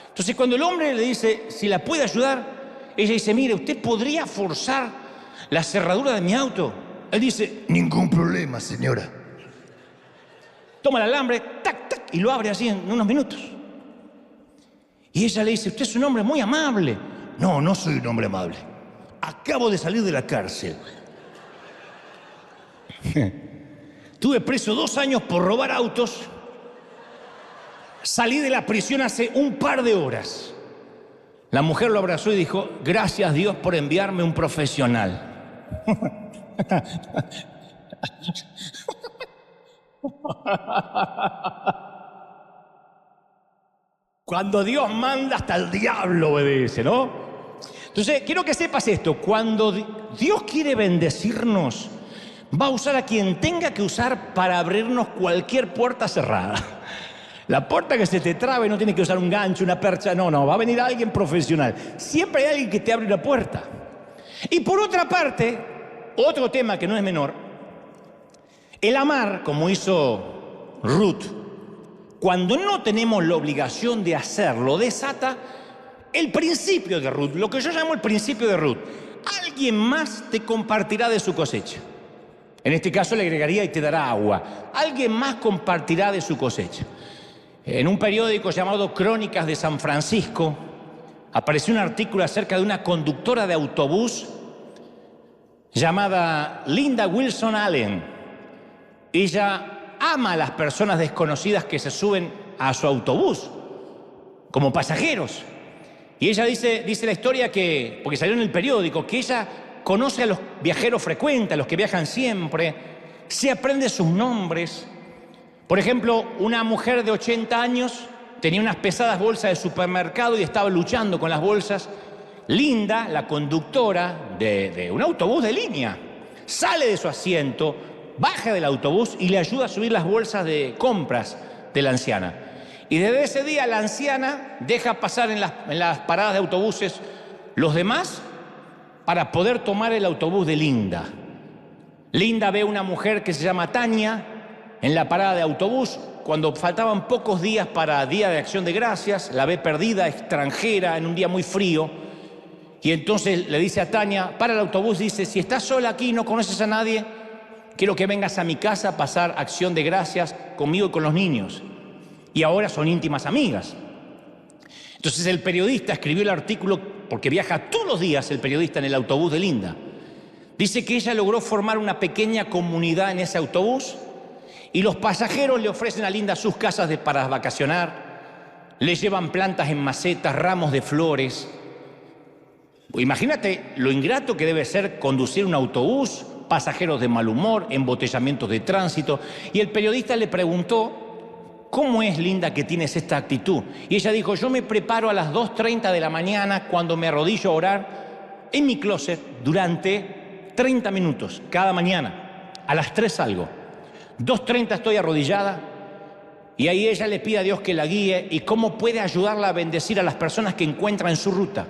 Entonces cuando el hombre le dice, si la puede ayudar, ella dice, mire, ¿usted podría forzar la cerradura de mi auto? Él dice, ningún problema, señora. Toma el alambre, tac, tac, y lo abre así en unos minutos. Y ella le dice, usted es un hombre muy amable. No, no soy un hombre amable. Acabo de salir de la cárcel. Estuve preso 2 años por robar autos. Salí de la prisión hace un par de horas. La mujer lo abrazó y dijo, gracias Dios por enviarme un profesional. Cuando Dios manda, hasta el diablo obedece, ¿no? Entonces, quiero que sepas esto, cuando Dios quiere bendecirnos, va a usar a quien tenga que usar para abrirnos cualquier puerta cerrada. La puerta que se te trabe no tiene que usar un gancho, una percha, no, va a venir alguien profesional. Siempre hay alguien que te abre una puerta. Y por otra parte, otro tema que no es menor, el amar, como hizo Ruth, cuando no tenemos la obligación de hacerlo, desata el principio de Ruth, lo que yo llamo el principio de Ruth. Alguien más te compartirá de su cosecha. En este caso le agregaría y te dará agua. Alguien más compartirá de su cosecha. En un periódico llamado Crónicas de San Francisco apareció un artículo acerca de una conductora de autobús llamada Linda Wilson Allen. Ella ama a las personas desconocidas que se suben a su autobús como pasajeros. Y ella dice la historia que, porque salió en el periódico, que ella conoce a los viajeros frecuentes, a los que viajan siempre, se aprende sus nombres. Por ejemplo, una mujer de 80 años tenía unas pesadas bolsas de supermercado y estaba luchando con las bolsas. Linda, la conductora de un autobús de línea, sale de su asiento, baja del autobús y le ayuda a subir las bolsas de compras de la anciana. Y desde ese día la anciana deja pasar en las paradas de autobuses los demás para poder tomar el autobús de Linda. Linda ve a una mujer que se llama Tania en la parada de autobús. Cuando faltaban pocos días para Día de Acción de Gracias, la ve perdida, extranjera, en un día muy frío. Y entonces le dice a Tania, para el autobús, dice, si estás sola aquí y no conoces a nadie, quiero que vengas a mi casa a pasar Acción de Gracias conmigo y con los niños. Y ahora son íntimas amigas. Entonces el periodista escribió el artículo, porque viaja todos los días el periodista en el autobús de Linda. Dice que ella logró formar una pequeña comunidad en ese autobús y los pasajeros le ofrecen a Linda sus casas para vacacionar, le llevan plantas en macetas, ramos de flores. Imagínate lo ingrato que debe ser conducir un autobús, pasajeros de mal humor, embotellamientos de tránsito. Y el periodista le preguntó: ¿cómo es, Linda, que tienes esta actitud? Y ella dijo: yo me preparo a las 2:30 de la mañana cuando me arrodillo a orar en mi closet durante 30 minutos cada mañana. A las 3 salgo. 2:30 estoy arrodillada y ahí ella le pide a Dios que la guíe y cómo puede ayudarla a bendecir a las personas que encuentra en su ruta.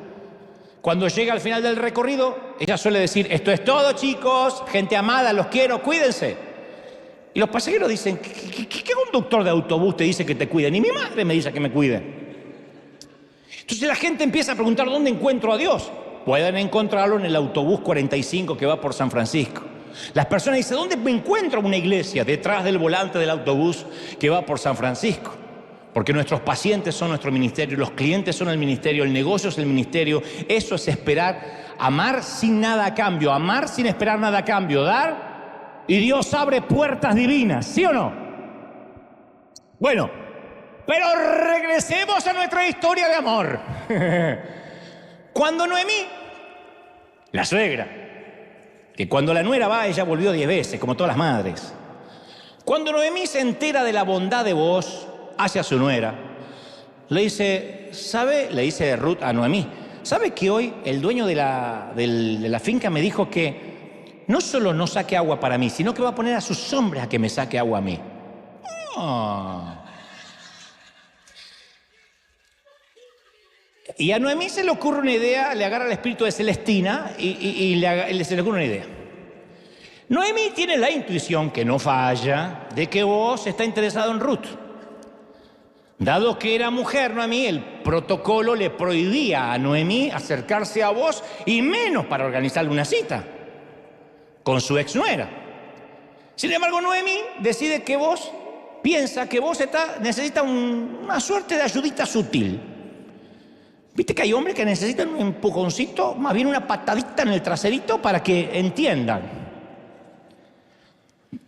Cuando llega al final del recorrido, ella suele decir: esto es todo, chicos, gente amada, los quiero, cuídense. Y los pasajeros dicen: ¿Qué conductor de autobús te dice que te cuide? Ni mi madre me dice que me cuide. Entonces la gente empieza a preguntar: ¿dónde encuentro a Dios? Pueden encontrarlo en el autobús 45 que va por San Francisco. Las personas dicen: ¿dónde me encuentro una iglesia? Detrás del volante del autobús que va por San Francisco. Porque nuestros pacientes son nuestro ministerio, los clientes son el ministerio, el negocio es el ministerio. Eso es esperar, amar sin nada a cambio, amar sin esperar nada a cambio, dar, y Dios abre puertas divinas, ¿sí o no? Bueno, pero regresemos a nuestra historia de amor. Cuando Noemí, la suegra, que cuando la nuera va, ella volvió 10 veces, como todas las madres. Cuando Noemí se entera de la bondad de Booz hacia su nuera, le dice: ¿sabe? Le dice Ruth a Noemí: ¿sabe que hoy el dueño de la finca me dijo que no solo no saque agua para mí, sino que va a poner a sus hombres a que me saque agua a mí? Oh. Y a Noemí se le ocurre una idea, le agarra el espíritu de Celestina y se le ocurre una idea. Noemí tiene la intuición, que no falla, de que Booz está interesado en Ruth. Dado que era mujer, Noemí, el protocolo le prohibía a Noemí acercarse a Booz, y menos para organizarle una cita con su exnuera. Sin embargo, Noemí decide que Booz, piensa que Booz necesita una suerte de ayudita sutil. ¿Viste que hay hombres que necesitan un empujoncito, más bien una patadita en el traserito para que entiendan?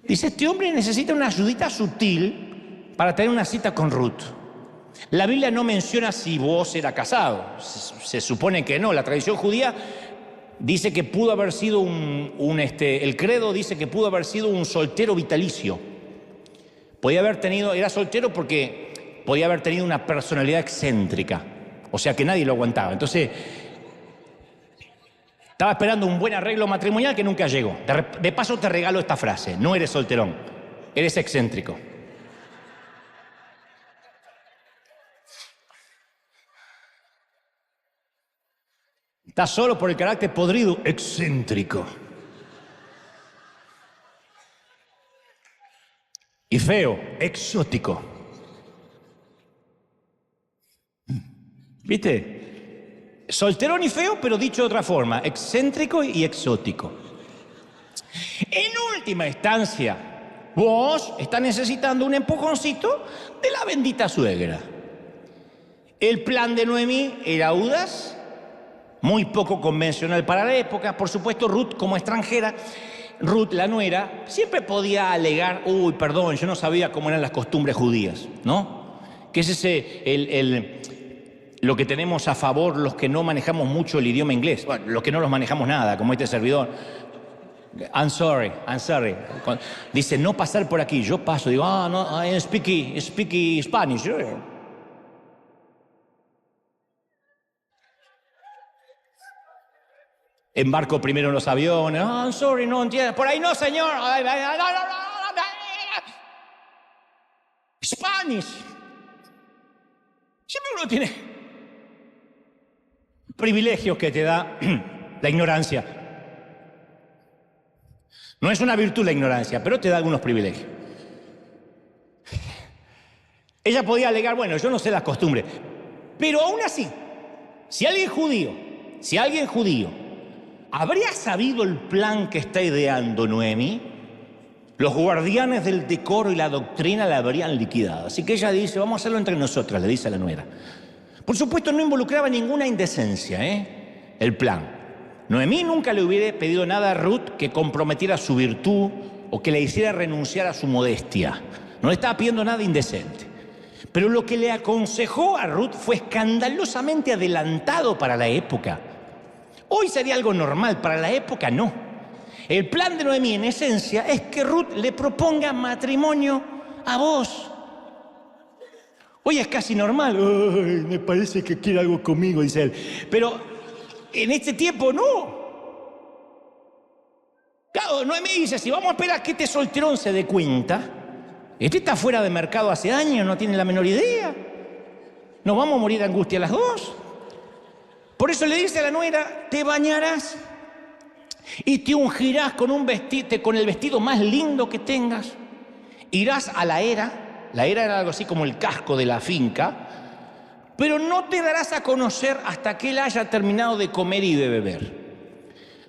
Dice: este hombre necesita una ayudita sutil para tener una cita con Ruth. La Biblia no menciona si Booz era casado. Se supone que no. La tradición judía dice que pudo haber sido el credo dice que pudo haber sido un soltero vitalicio. Era soltero porque podía haber tenido una personalidad excéntrica. O sea que nadie lo aguantaba. Entonces, estaba esperando un buen arreglo matrimonial que nunca llegó. De paso te regalo esta frase: no eres solterón, eres excéntrico. Estás solo por el carácter podrido, excéntrico. Y feo, exótico. ¿Viste? Solterón y feo, pero dicho de otra forma: excéntrico y exótico. En última instancia, vos estás necesitando un empujoncito de la bendita suegra. El plan de Noemí era audaz, muy poco convencional para la época. Por supuesto, Ruth, como extranjera, Ruth, la nuera, siempre podía alegar: uy, perdón, yo no sabía cómo eran las costumbres judías, ¿no? Que es lo que tenemos a favor los que no manejamos mucho el idioma inglés. Bueno, los que no los manejamos nada, como este servidor. I'm sorry. Dice: no pasar por aquí. Yo paso, digo: no, I speak Spanish. Embarco primero en los aviones. I'm sorry, no entiendo. Por ahí no, señor. Spanish. Siempre uno tiene privilegios que te da la ignorancia. No es una virtud la ignorancia, pero te da algunos privilegios. Ella podía alegar: bueno, yo no sé las costumbres. Pero aún así, si alguien judío habría sabido el plan que está ideando Noemí, los guardianes del decoro y la doctrina la habrían liquidado. Así que ella dice: vamos a hacerlo entre nosotras, le dice a la nuera. Por supuesto, no involucraba ninguna indecencia, el plan. Noemí nunca le hubiera pedido nada a Ruth que comprometiera su virtud o que le hiciera renunciar a su modestia. No le estaba pidiendo nada indecente. Pero lo que le aconsejó a Ruth fue escandalosamente adelantado para la época. Hoy sería algo normal, para la época no. El plan de Noemí, en esencia, es que Ruth le proponga matrimonio a vos. Hoy es casi normal. Ay, me parece que quiere algo conmigo, dice él. Pero en este tiempo no. Claro, Noemí dice, si vamos a esperar a que este solterón se dé cuenta, este está fuera de mercado hace años, no tiene la menor idea. Nos vamos a morir de angustia las dos. Por eso le dice a la nuera, te bañarás y te ungirás con el vestido más lindo que tengas. Irás a la era era algo así como el casco de la finca, pero no te darás a conocer hasta que él haya terminado de comer y de beber.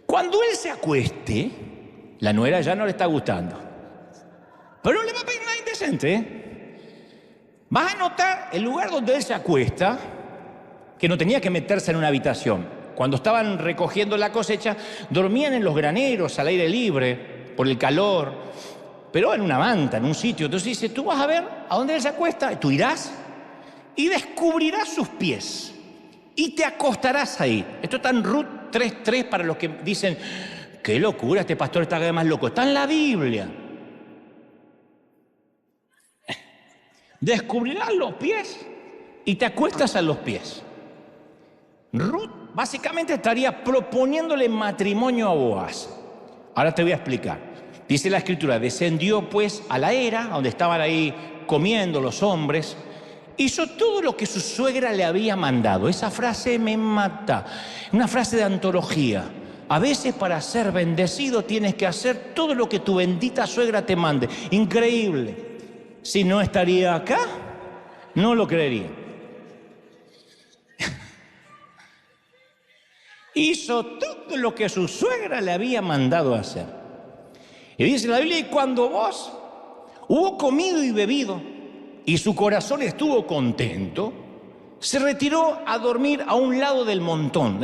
Cuando él se acueste, la nuera ya no le está gustando. Pero no le va a pedir nada indecente, ¿eh? Vas a notar el lugar donde él se acuesta, que no tenía que meterse en una habitación. Cuando estaban recogiendo la cosecha, dormían en los graneros, al aire libre, por el calor, pero en una manta, en un sitio. Entonces dice, tú vas a ver a dónde él se acuesta, tú irás y descubrirás sus pies y te acostarás ahí. Esto está en Ruth 3:3 para los que dicen, qué locura, este pastor está cada vez más loco. Está en la Biblia. Descubrirás los pies y te acuestas a los pies. Ruth básicamente estaría proponiéndole matrimonio a Boaz. Ahora te voy a explicar. Dice la Escritura, descendió pues a la era, donde estaban ahí comiendo los hombres, hizo todo lo que su suegra le había mandado. Esa frase me mata, una frase de antología. A veces para ser bendecido tienes que hacer todo lo que tu bendita suegra te mande. Increíble. Si no estaría acá, no lo creería. Hizo todo lo que su suegra le había mandado hacer. Y dice la Biblia, y cuando vos hubo comido y bebido, y su corazón estuvo contento, se retiró a dormir a un lado del montón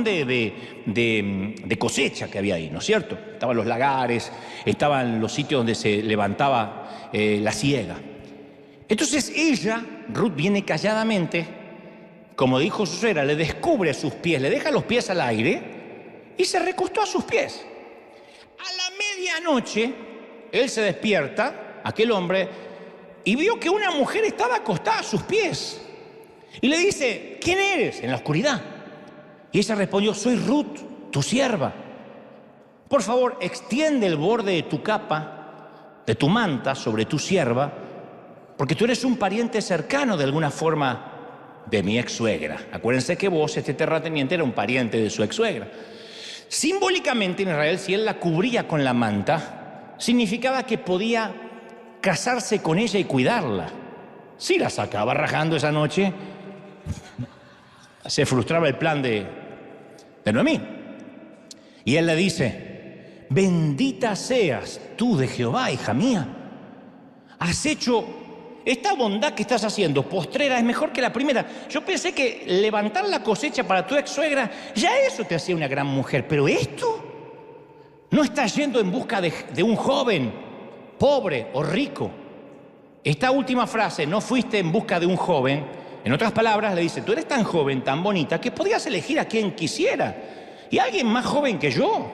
de cosecha que había ahí, ¿no es cierto? Estaban los lagares, estaban los sitios donde se levantaba la siega. Entonces ella, Ruth, viene calladamente, como dijo su suegra, le descubre sus pies, le deja los pies al aire y se recostó a sus pies. A la medianoche, él se despierta, aquel hombre, y vio que una mujer estaba acostada a sus pies. Y le dice, ¿quién eres? En la oscuridad. Y ella respondió, soy Ruth, tu sierva. Por favor, extiende el borde de tu capa, de tu manta, sobre tu sierva, porque tú eres un pariente cercano de alguna forma de mi ex suegra. Acuérdense que vos, este terrateniente, era un pariente de su ex suegra. Simbólicamente en Israel, si él la cubría con la manta, significaba que podía casarse con ella y cuidarla. Si la sacaba rajando esa noche, se frustraba el plan de Noemí. Y él le dice, bendita seas tú de Jehová, hija mía. Has hecho esta bondad que estás haciendo, postrera, es mejor que la primera. Yo pensé que levantar la cosecha para tu ex suegra, ya eso te hacía una gran mujer. Pero esto, no estás yendo en busca de un joven pobre o rico. Esta última frase, no fuiste en busca de un joven, en otras palabras le dice, tú eres tan joven, tan bonita, que podías elegir a quien quisiera. Y alguien más joven que yo.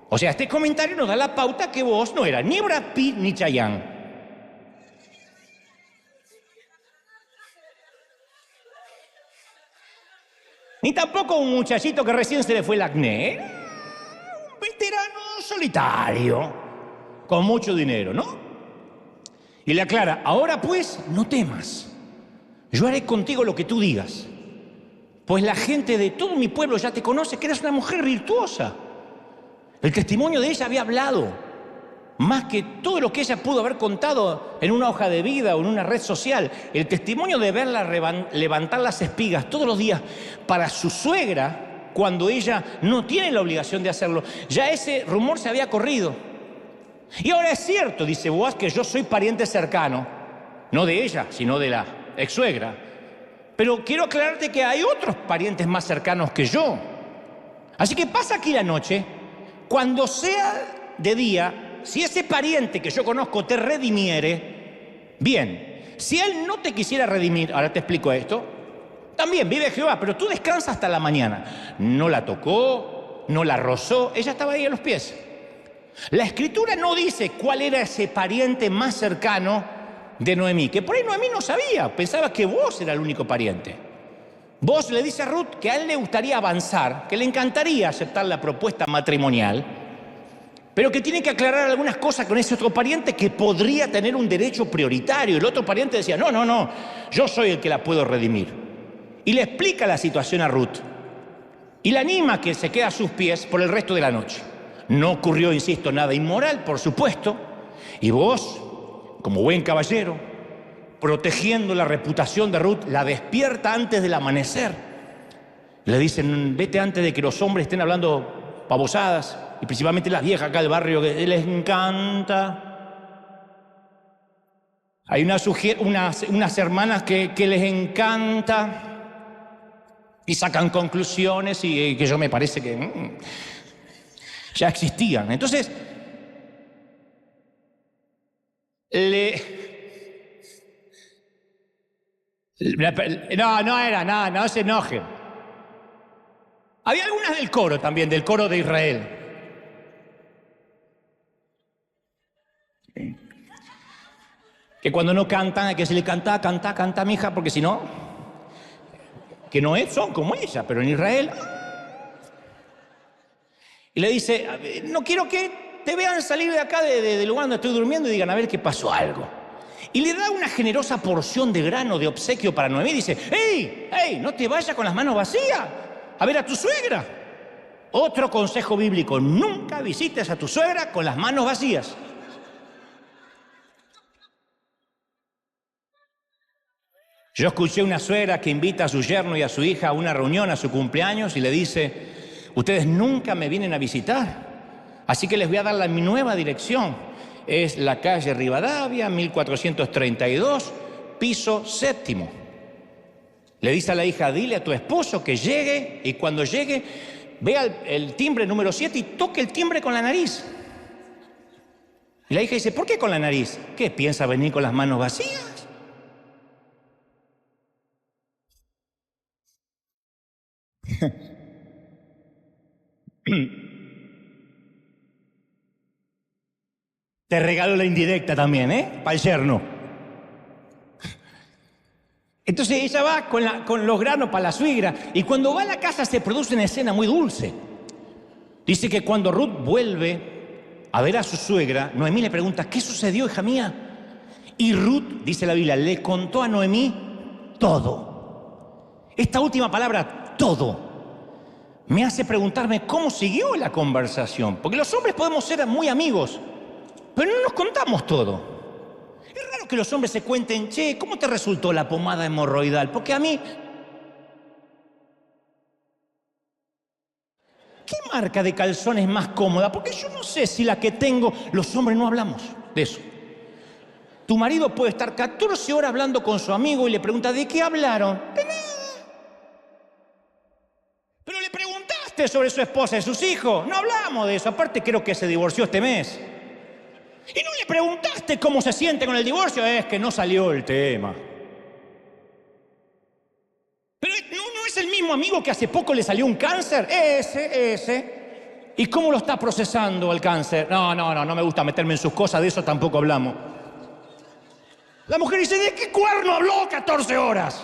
O sea, este comentario nos da la pauta que vos no eras ni Brad Pitt ni Chayanne. Ni tampoco un muchachito que recién se le fue el acné. Era un veterano solitario, con mucho dinero, ¿no? Y le aclara, ahora pues, no temas. Yo haré contigo lo que tú digas. Pues la gente de todo mi pueblo ya te conoce que eres una mujer virtuosa. El testimonio de ella había hablado. Más que todo lo que ella pudo haber contado en una hoja de vida o en una red social, el testimonio de verla levantar las espigas todos los días para su suegra, cuando ella no tiene la obligación de hacerlo, ya ese rumor se había corrido. Y ahora es cierto, dice Boaz, que yo soy pariente cercano, no de ella, sino de la ex suegra. Pero quiero aclararte que hay otros parientes más cercanos que yo. Así que pasa aquí la noche, cuando sea de día, si ese pariente que yo conozco te redimiere, bien. Si él no te quisiera redimir, ahora te explico esto, también vive Jehová, pero tú descansas hasta la mañana. No la tocó, no la rozó, ella estaba ahí a los pies. La Escritura no dice cuál era ese pariente más cercano de Noemí, que por ahí Noemí no sabía, pensaba que vos era el único pariente. Vos le dice a Ruth que a él le gustaría avanzar, que le encantaría aceptar la propuesta matrimonial, pero que tiene que aclarar algunas cosas con ese otro pariente que podría tener un derecho prioritario. El otro pariente decía, no, yo soy el que la puedo redimir. Y le explica la situación a Ruth y la anima a que se quede a sus pies por el resto de la noche. No ocurrió, insisto, nada inmoral, por supuesto, y vos, como buen caballero, protegiendo la reputación de Ruth, la despierta antes del amanecer. Le dicen, vete antes de que los hombres estén hablando pavosadas, y principalmente las viejas acá del barrio que les encanta. Hay unas hermanas que les encanta y sacan conclusiones y que yo me parece que ya existían. Entonces, no se enojen. Había algunas del coro también, del coro de Israel. Que cuando no cantan hay que decirle canta, mija, porque si no, que no son como ella, pero en Israel. Y le dice, no quiero que te vean salir de acá del lugar donde estoy durmiendo y digan, a ver qué pasó algo. Y le da una generosa porción de grano de obsequio para Noemí. Dice, ¡Ey! No te vayas con las manos vacías a ver a tu suegra. Otro consejo bíblico, nunca visites a tu suegra con las manos vacías. Yo escuché una suegra que invita a su yerno y a su hija a una reunión a su cumpleaños y le dice, ustedes nunca me vienen a visitar, así que les voy a dar mi nueva dirección. Es la calle Rivadavia, 1432, piso 7. Le dice a la hija, dile a tu esposo que llegue y cuando llegue, vea el timbre número 7 y toque el timbre con la nariz. Y la hija dice, ¿por qué con la nariz? ¿Qué, piensa venir con las manos vacías? Te regalo la indirecta también, para el yerno. Entonces ella va con los granos para la suegra y cuando va a la casa se produce una escena muy dulce. Dice que cuando Ruth vuelve a ver a su suegra, Noemí le pregunta, ¿qué sucedió, hija mía? Y Ruth, dice la Biblia, le contó a Noemí todo. Esta última palabra, todo, me hace preguntarme cómo siguió la conversación. Porque los hombres podemos ser muy amigos, pero no nos contamos todo. Es raro que los hombres se cuenten, che, ¿cómo te resultó la pomada hemorroidal? Porque a mí... ¿Qué marca de calzón es más cómoda? Porque yo no sé si la que tengo... Los hombres no hablamos de eso. Tu marido puede estar 14 horas hablando con su amigo y le pregunta, ¿de qué hablaron? De nada. Pero le preguntaste sobre su esposa y sus hijos. No hablamos de eso. Aparte creo que se divorció este mes. Y no le preguntaste cómo se siente con el divorcio. Es que no salió el tema. Pero no es el mismo amigo que hace poco le salió un cáncer. Ese. ¿Y cómo lo está procesando el cáncer? No me gusta meterme en sus cosas. De eso tampoco hablamos. La mujer dice, ¿de qué cuerno habló 14 horas?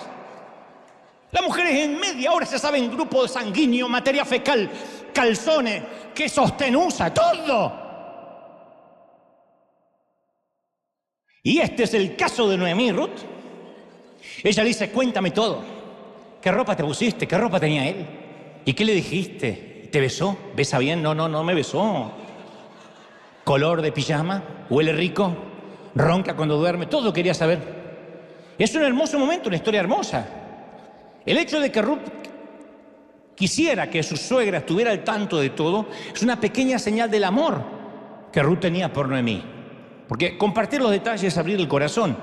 Las mujeres en media hora se saben grupo sanguíneo, materia fecal, calzones, qué sostén usa, todo. Y este es el caso de Noemí, Ruth. Ella le dice, cuéntame todo. ¿Qué ropa te pusiste? ¿Qué ropa tenía él? ¿Y qué le dijiste? ¿Te besó? ¿Besa bien? No me besó. ¿Color de pijama? ¿Huele rico? ¿Ronca cuando duerme? Todo quería saber. Es un hermoso momento, una historia hermosa. El hecho de que Ruth quisiera que su suegra estuviera al tanto de todo es una pequeña señal del amor que Ruth tenía por Noemí. Porque compartir los detalles es abrir el corazón.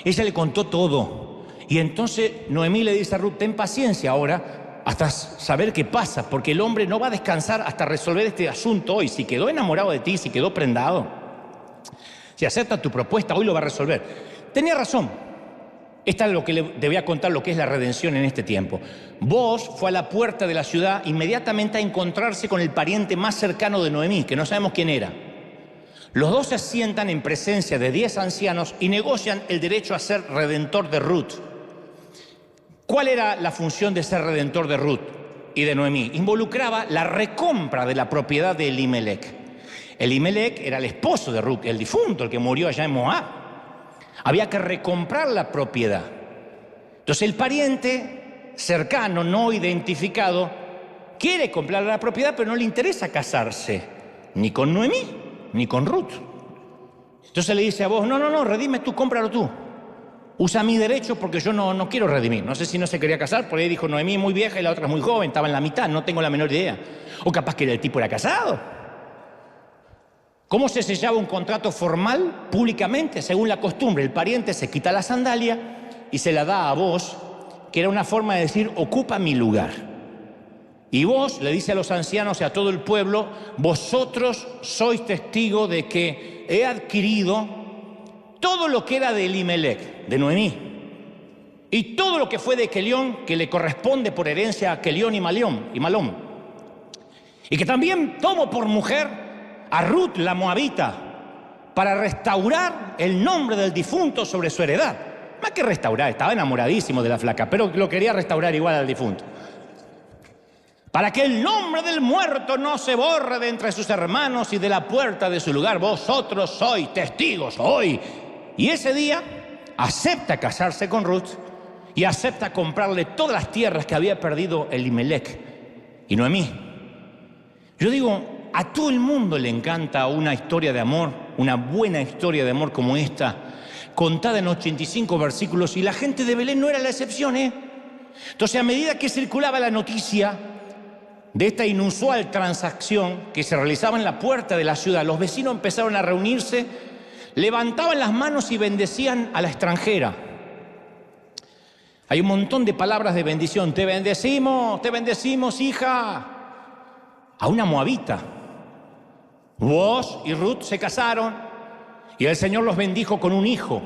Ella le contó todo. Y entonces Noemí le dice a Ruth, ten paciencia ahora, hasta saber qué pasa, porque el hombre no va a descansar hasta resolver este asunto hoy. Si quedó enamorado de ti, si quedó prendado, si acepta tu propuesta, hoy lo va a resolver. Tenía razón. Esta es lo que le voy a contar, lo que es la redención en este tiempo. Boaz fue a la puerta de la ciudad inmediatamente a encontrarse con el pariente más cercano de Noemí, que no sabemos quién era. Los dos se sientan en presencia de 10 ancianos y negocian el derecho a ser redentor de Ruth. ¿Cuál era la función de ser redentor de Ruth y de Noemí? Involucraba la recompra de la propiedad de Elimelec. Elimelec era el esposo de Ruth, el difunto, el que murió allá en Moab. Había que recomprar la propiedad. Entonces el pariente cercano, no identificado, quiere comprar la propiedad, pero no le interesa casarse ni con Noemí ni con Ruth. Entonces le dice a vos, no, redime tú, cómpralo tú. Usa mi derecho porque yo no quiero redimir. No sé si no se quería casar, por ahí dijo Noemí es muy vieja y la otra es muy joven, estaba en la mitad, no tengo la menor idea. O capaz que el tipo era casado. ¿Cómo se sellaba un contrato formal públicamente? Según la costumbre, el pariente se quita la sandalia y se la da a vos, que era una forma de decir, ocupa mi lugar. Y vos le dice a los ancianos y a todo el pueblo, vosotros sois testigos de que he adquirido todo lo que era de Elimelec, de Noemí, y todo lo que fue de Kelión, que le corresponde por herencia a Kelión y Malón. Y que también tomo por mujer a Ruth la moabita para restaurar el nombre del difunto sobre su heredad. Más que restaurar, estaba enamoradísimo de la flaca, pero lo quería restaurar igual al difunto. Para que el nombre del muerto no se borre de entre sus hermanos y de la puerta de su lugar. Vosotros sois testigos hoy. Y ese día acepta casarse con Ruth y acepta comprarle todas las tierras que había perdido Elimelec y Noemí. Yo digo, a todo el mundo le encanta una historia de amor, una buena historia de amor como esta, contada en 85 versículos, y la gente de Belén no era la excepción, Entonces, a medida que circulaba la noticia de esta inusual transacción que se realizaba en la puerta de la ciudad, los vecinos empezaron a reunirse, levantaban las manos y bendecían a la extranjera. Hay un montón de palabras de bendición. Te bendecimos, hija. A una moabita. Boaz y Ruth se casaron y el Señor los bendijo con un hijo.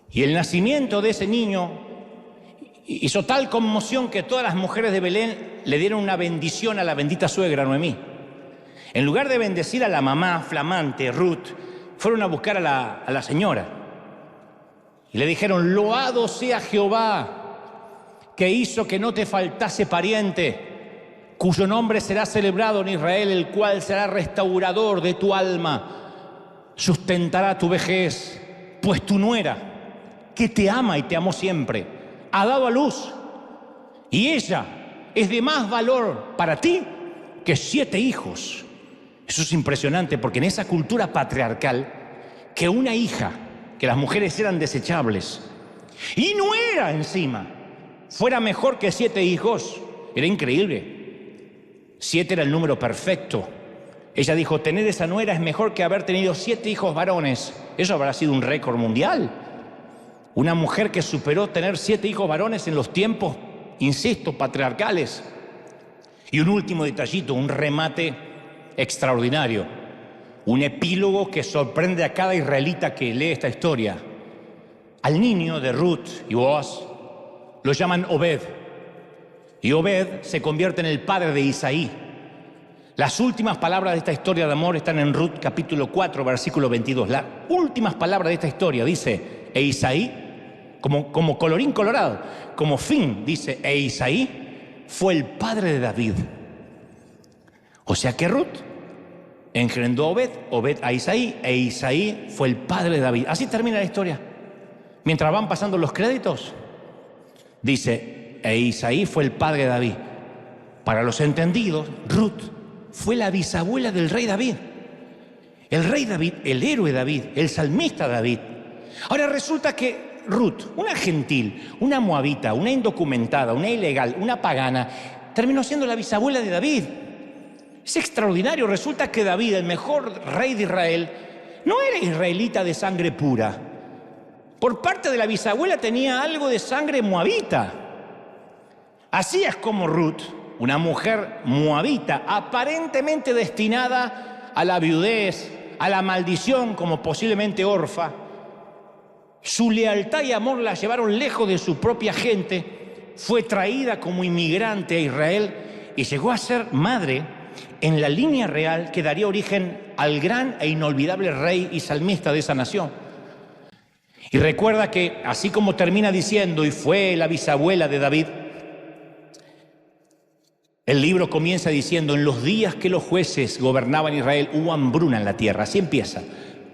Y el nacimiento de ese niño hizo tal conmoción que todas las mujeres de Belén le dieron una bendición a la bendita suegra Noemí. En lugar de bendecir a la mamá flamante, Ruth, fueron a buscar a la señora. Y le dijeron, loado sea Jehová, que hizo que no te faltase pariente, cuyo nombre será celebrado en Israel, el cual será restaurador de tu alma, sustentará tu vejez, pues tu nuera, que te ama y te amó siempre, ha dado a luz, y ella es de más valor para ti que 7 hijos. Eso es impresionante, porque en esa cultura patriarcal, que una hija, que las mujeres eran desechables, y nuera encima, fuera mejor que 7 hijos, era increíble. 7 era el número perfecto. Ella dijo, tener esa nuera es mejor que haber tenido 7 hijos varones. Eso habrá sido un récord mundial. Una mujer que superó tener 7 hijos varones en los tiempos, insisto, patriarcales. Y un último detallito, un remate extraordinario. Un epílogo que sorprende a cada israelita que lee esta historia. Al niño de Ruth y Boaz lo llaman Obed. Y Obed se convierte en el padre de Isaí. Las últimas palabras de esta historia de amor están en Ruth capítulo 4, versículo 22. Las últimas palabras de esta historia dice, e Isaí, como colorín colorado, como fin, dice, e Isaí fue el padre de David. O sea que Ruth engendró a Obed, Obed a Isaí, e Isaí fue el padre de David. Así termina la historia. Mientras van pasando los créditos, dice, e Isaí fue el padre de David. Para los entendidos, Ruth fue la bisabuela del rey David. El rey David, el héroe David, el salmista David. Ahora resulta que Ruth, una gentil, una moabita, una indocumentada, una ilegal, una pagana, terminó siendo la bisabuela de David. Es extraordinario. Resulta que David, el mejor rey de Israel, no era israelita de sangre pura. Por parte de la bisabuela tenía algo de sangre moabita. Así es como Ruth, una mujer moabita, aparentemente destinada a la viudez, a la maldición como posiblemente Orfa, su lealtad y amor la llevaron lejos de su propia gente, fue traída como inmigrante a Israel y llegó a ser madre en la línea real que daría origen al gran e inolvidable rey y salmista de esa nación. Y recuerda que así como termina diciendo, y fue la bisabuela de David, el libro comienza diciendo, en los días que los jueces gobernaban Israel hubo hambruna en la tierra. Así empieza,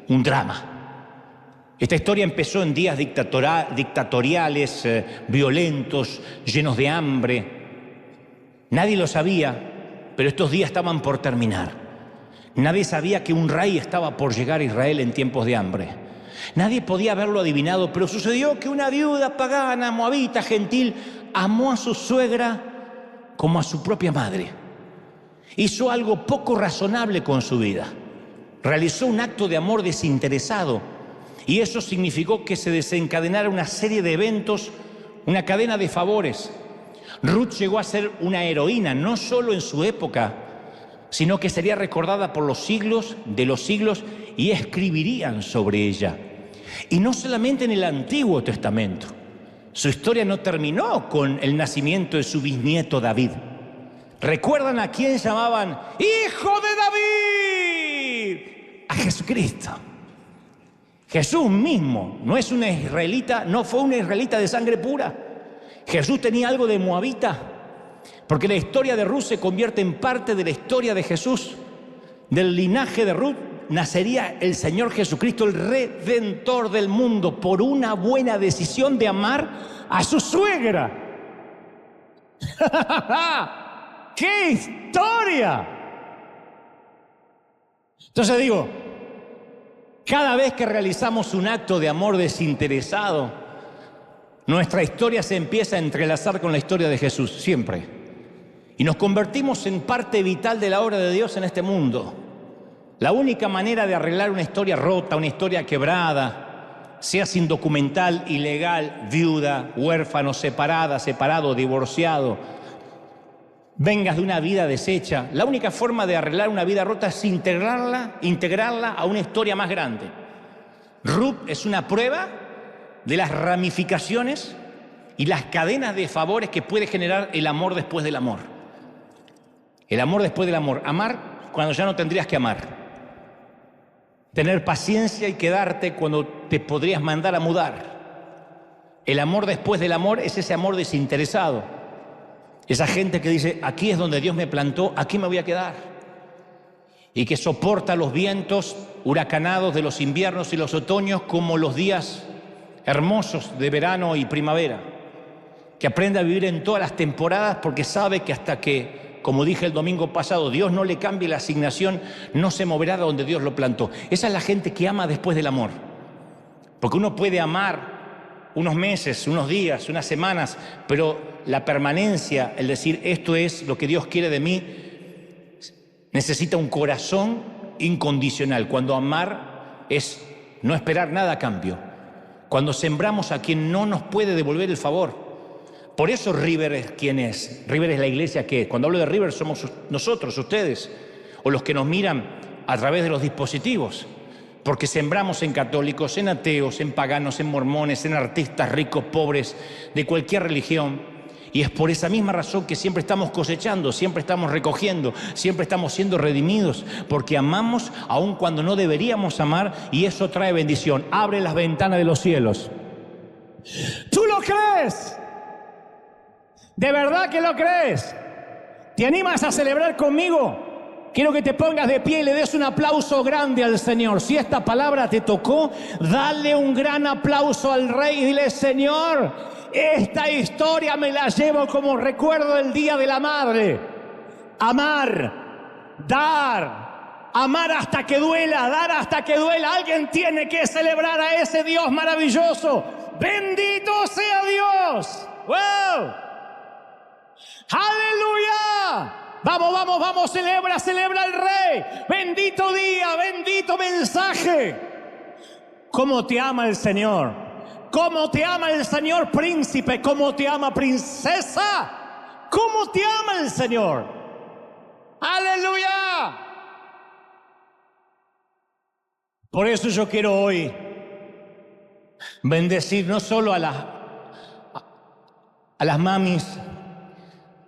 un drama. Esta historia empezó en días dictatoriales, violentos, llenos de hambre. Nadie lo sabía, pero estos días estaban por terminar. Nadie sabía que un rey estaba por llegar a Israel en tiempos de hambre. Nadie podía haberlo adivinado, pero sucedió que una viuda pagana, moabita, gentil, amó a su suegra como a su propia madre. Hizo algo poco razonable con su vida. Realizó un acto de amor desinteresado. Y eso significó que se desencadenara una serie de eventos, una cadena de favores. Ruth llegó a ser una heroína, no solo en su época, sino que sería recordada por los siglos de los siglos y escribirían sobre ella. Y no solamente en el Antiguo Testamento. Su historia no terminó con el nacimiento de su bisnieto David. ¿Recuerdan a quién llamaban Hijo de David? A Jesucristo. Jesús mismo no es una israelita, no fue una israelita de sangre pura. Jesús tenía algo de moabita, porque la historia de Ruth se convierte en parte de la historia de Jesús. Del linaje de Ruth nacería el Señor Jesucristo, el Redentor del mundo, por una buena decisión de amar a su suegra. ¡Qué historia! Entonces digo, cada vez que realizamos un acto de amor desinteresado, nuestra historia se empieza a entrelazar con la historia de Jesús, siempre. Y nos convertimos en parte vital de la obra de Dios en este mundo. La única manera de arreglar una historia rota, una historia quebrada, seas indocumental, ilegal, viuda, huérfano, separada, separado, divorciado, vengas de una vida deshecha, la única forma de arreglar una vida rota es integrarla a una historia más grande. Ruth es una prueba de las ramificaciones y las cadenas de favores que puede generar el amor después del amor. El amor después del amor. Amar cuando ya no tendrías que amar. Tener paciencia y quedarte cuando te podrías mandar a mudar. El amor después del amor es ese amor desinteresado. Esa gente que dice, aquí es donde Dios me plantó, aquí me voy a quedar. Y que soporta los vientos huracanados de los inviernos y los otoños como los días hermosos de verano y primavera. Que aprende a vivir en todas las temporadas porque sabe que hasta que, como dije el domingo pasado, Dios no le cambie la asignación, no se moverá de donde Dios lo plantó. Esa es la gente que ama después del amor. Porque uno puede amar unos meses, unos días, unas semanas, pero la permanencia, el decir esto es lo que Dios quiere de mí, necesita un corazón incondicional. Cuando amar es no esperar nada a cambio. Cuando sembramos a quien no nos puede devolver el favor. Por eso River es quien es. River es la iglesia que es. Cuando hablo de River somos nosotros, ustedes, o los que nos miran a través de los dispositivos. Porque sembramos en católicos, en ateos, en paganos, en mormones, en artistas ricos, pobres, de cualquier religión. Y es por esa misma razón que siempre estamos cosechando, siempre estamos recogiendo, siempre estamos siendo redimidos, porque amamos aun cuando no deberíamos amar y eso trae bendición. Abre las ventanas de los cielos. ¿Tú lo crees? ¿De verdad que lo crees? ¿Te animas a celebrar conmigo? Quiero que te pongas de pie y le des un aplauso grande al Señor. Si esta palabra te tocó, dale un gran aplauso al Rey y dile, Señor, esta historia me la llevo como recuerdo del Día de la Madre. Amar, dar, amar hasta que duela, dar hasta que duela. Alguien tiene que celebrar a ese Dios maravilloso. ¡Bendito sea Dios! ¡Wow! ¡Aleluya! Vamos, vamos, vamos, celebra al Rey. Bendito día, bendito mensaje. ¿Cómo te ama el Señor? ¿Cómo te ama el Señor príncipe? ¿Cómo te ama princesa? ¿Cómo te ama el Señor? ¡Aleluya! Por eso yo quiero hoy bendecir no solo a las mamis,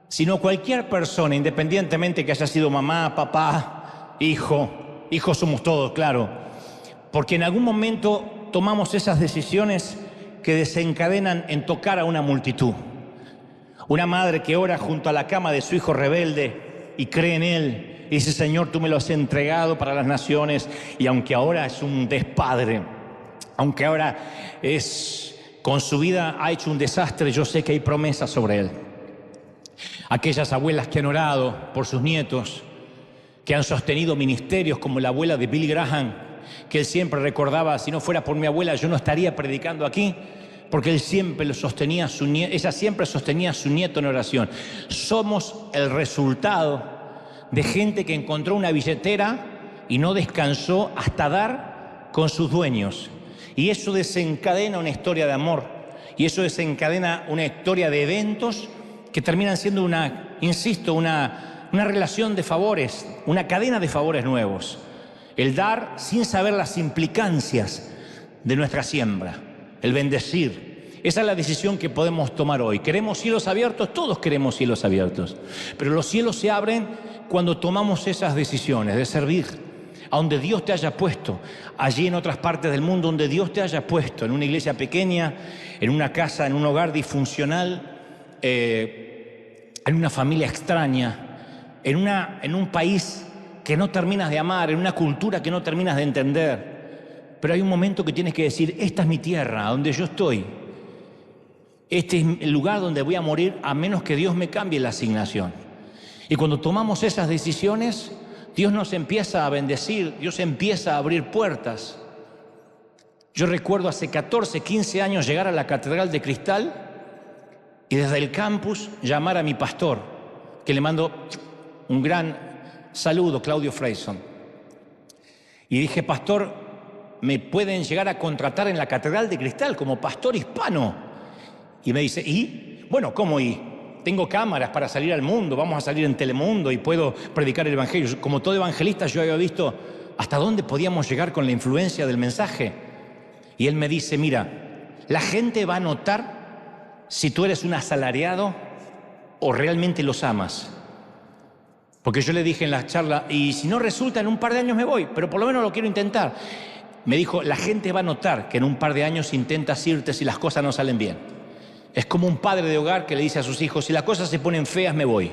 sino cualquier persona, independientemente que haya sido mamá, papá, hijo. Hijos somos todos, claro. Porque en algún momento tomamos esas decisiones que desencadenan en tocar a una multitud. Una madre que ora junto a la cama de su hijo rebelde y cree en él. Y dice, Señor, tú me lo has entregado para las naciones. Y aunque ahora es un despadre, aunque ahora con su vida ha hecho un desastre, yo sé que hay promesas sobre él. Aquellas abuelas que han orado por sus nietos, que han sostenido ministerios como la abuela de Billy Graham, que él siempre recordaba, si no fuera por mi abuela yo no estaría predicando aquí, porque él siempre lo sostenía, ella siempre sostenía a su nieto en oración. Somos el resultado de gente que encontró una billetera y no descansó hasta dar con sus dueños. Y eso desencadena una historia de amor, y eso desencadena una historia de eventos que terminan siendo una relación de favores, una cadena de favores nuevos. El dar sin saber las implicancias de nuestra siembra, el bendecir. Esa es la decisión que podemos tomar hoy. ¿Queremos cielos abiertos? Todos queremos cielos abiertos. Pero los cielos se abren cuando tomamos esas decisiones de servir a donde Dios te haya puesto, allí en otras partes del mundo donde Dios te haya puesto, en una iglesia pequeña, en una casa, en un hogar disfuncional, en una familia extraña, en un país que no terminas de amar, en una cultura que no terminas de entender. Pero hay un momento que tienes que decir, esta es mi tierra, donde yo estoy. Este es el lugar donde voy a morir a menos que Dios me cambie la asignación. Y cuando tomamos esas decisiones, Dios nos empieza a bendecir, Dios empieza a abrir puertas. Yo recuerdo hace 14, 15 años llegar a la Catedral de Cristal y desde el campus llamar a mi pastor, que le mando un gran saludo, Claudio Freyson. Y dije, pastor, ¿me pueden llegar a contratar en la Catedral de Cristal como pastor hispano? Y me dice, ¿y? Bueno, ¿cómo y? Tengo cámaras para salir al mundo, vamos a salir en Telemundo y puedo predicar el Evangelio. Como todo evangelista yo había visto hasta dónde podíamos llegar con la influencia del mensaje. Y él me dice, mira, la gente va a notar si tú eres un asalariado o realmente los amas. Porque yo le dije en la charla, y si no resulta, en un par de años me voy, pero por lo menos lo quiero intentar. Me dijo, la gente va a notar que en un par de años intentas irte si las cosas no salen bien. Es como un padre de hogar que le dice a sus hijos, si las cosas se ponen feas, me voy.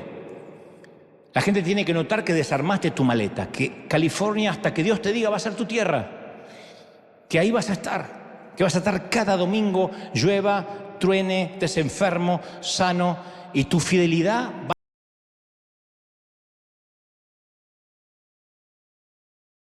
La gente tiene que notar que desarmaste tu maleta, que California, hasta que Dios te diga, va a ser tu tierra, que ahí vas a estar, que vas a estar cada domingo, llueva, truene, estés enfermo, sano, y tu fidelidad va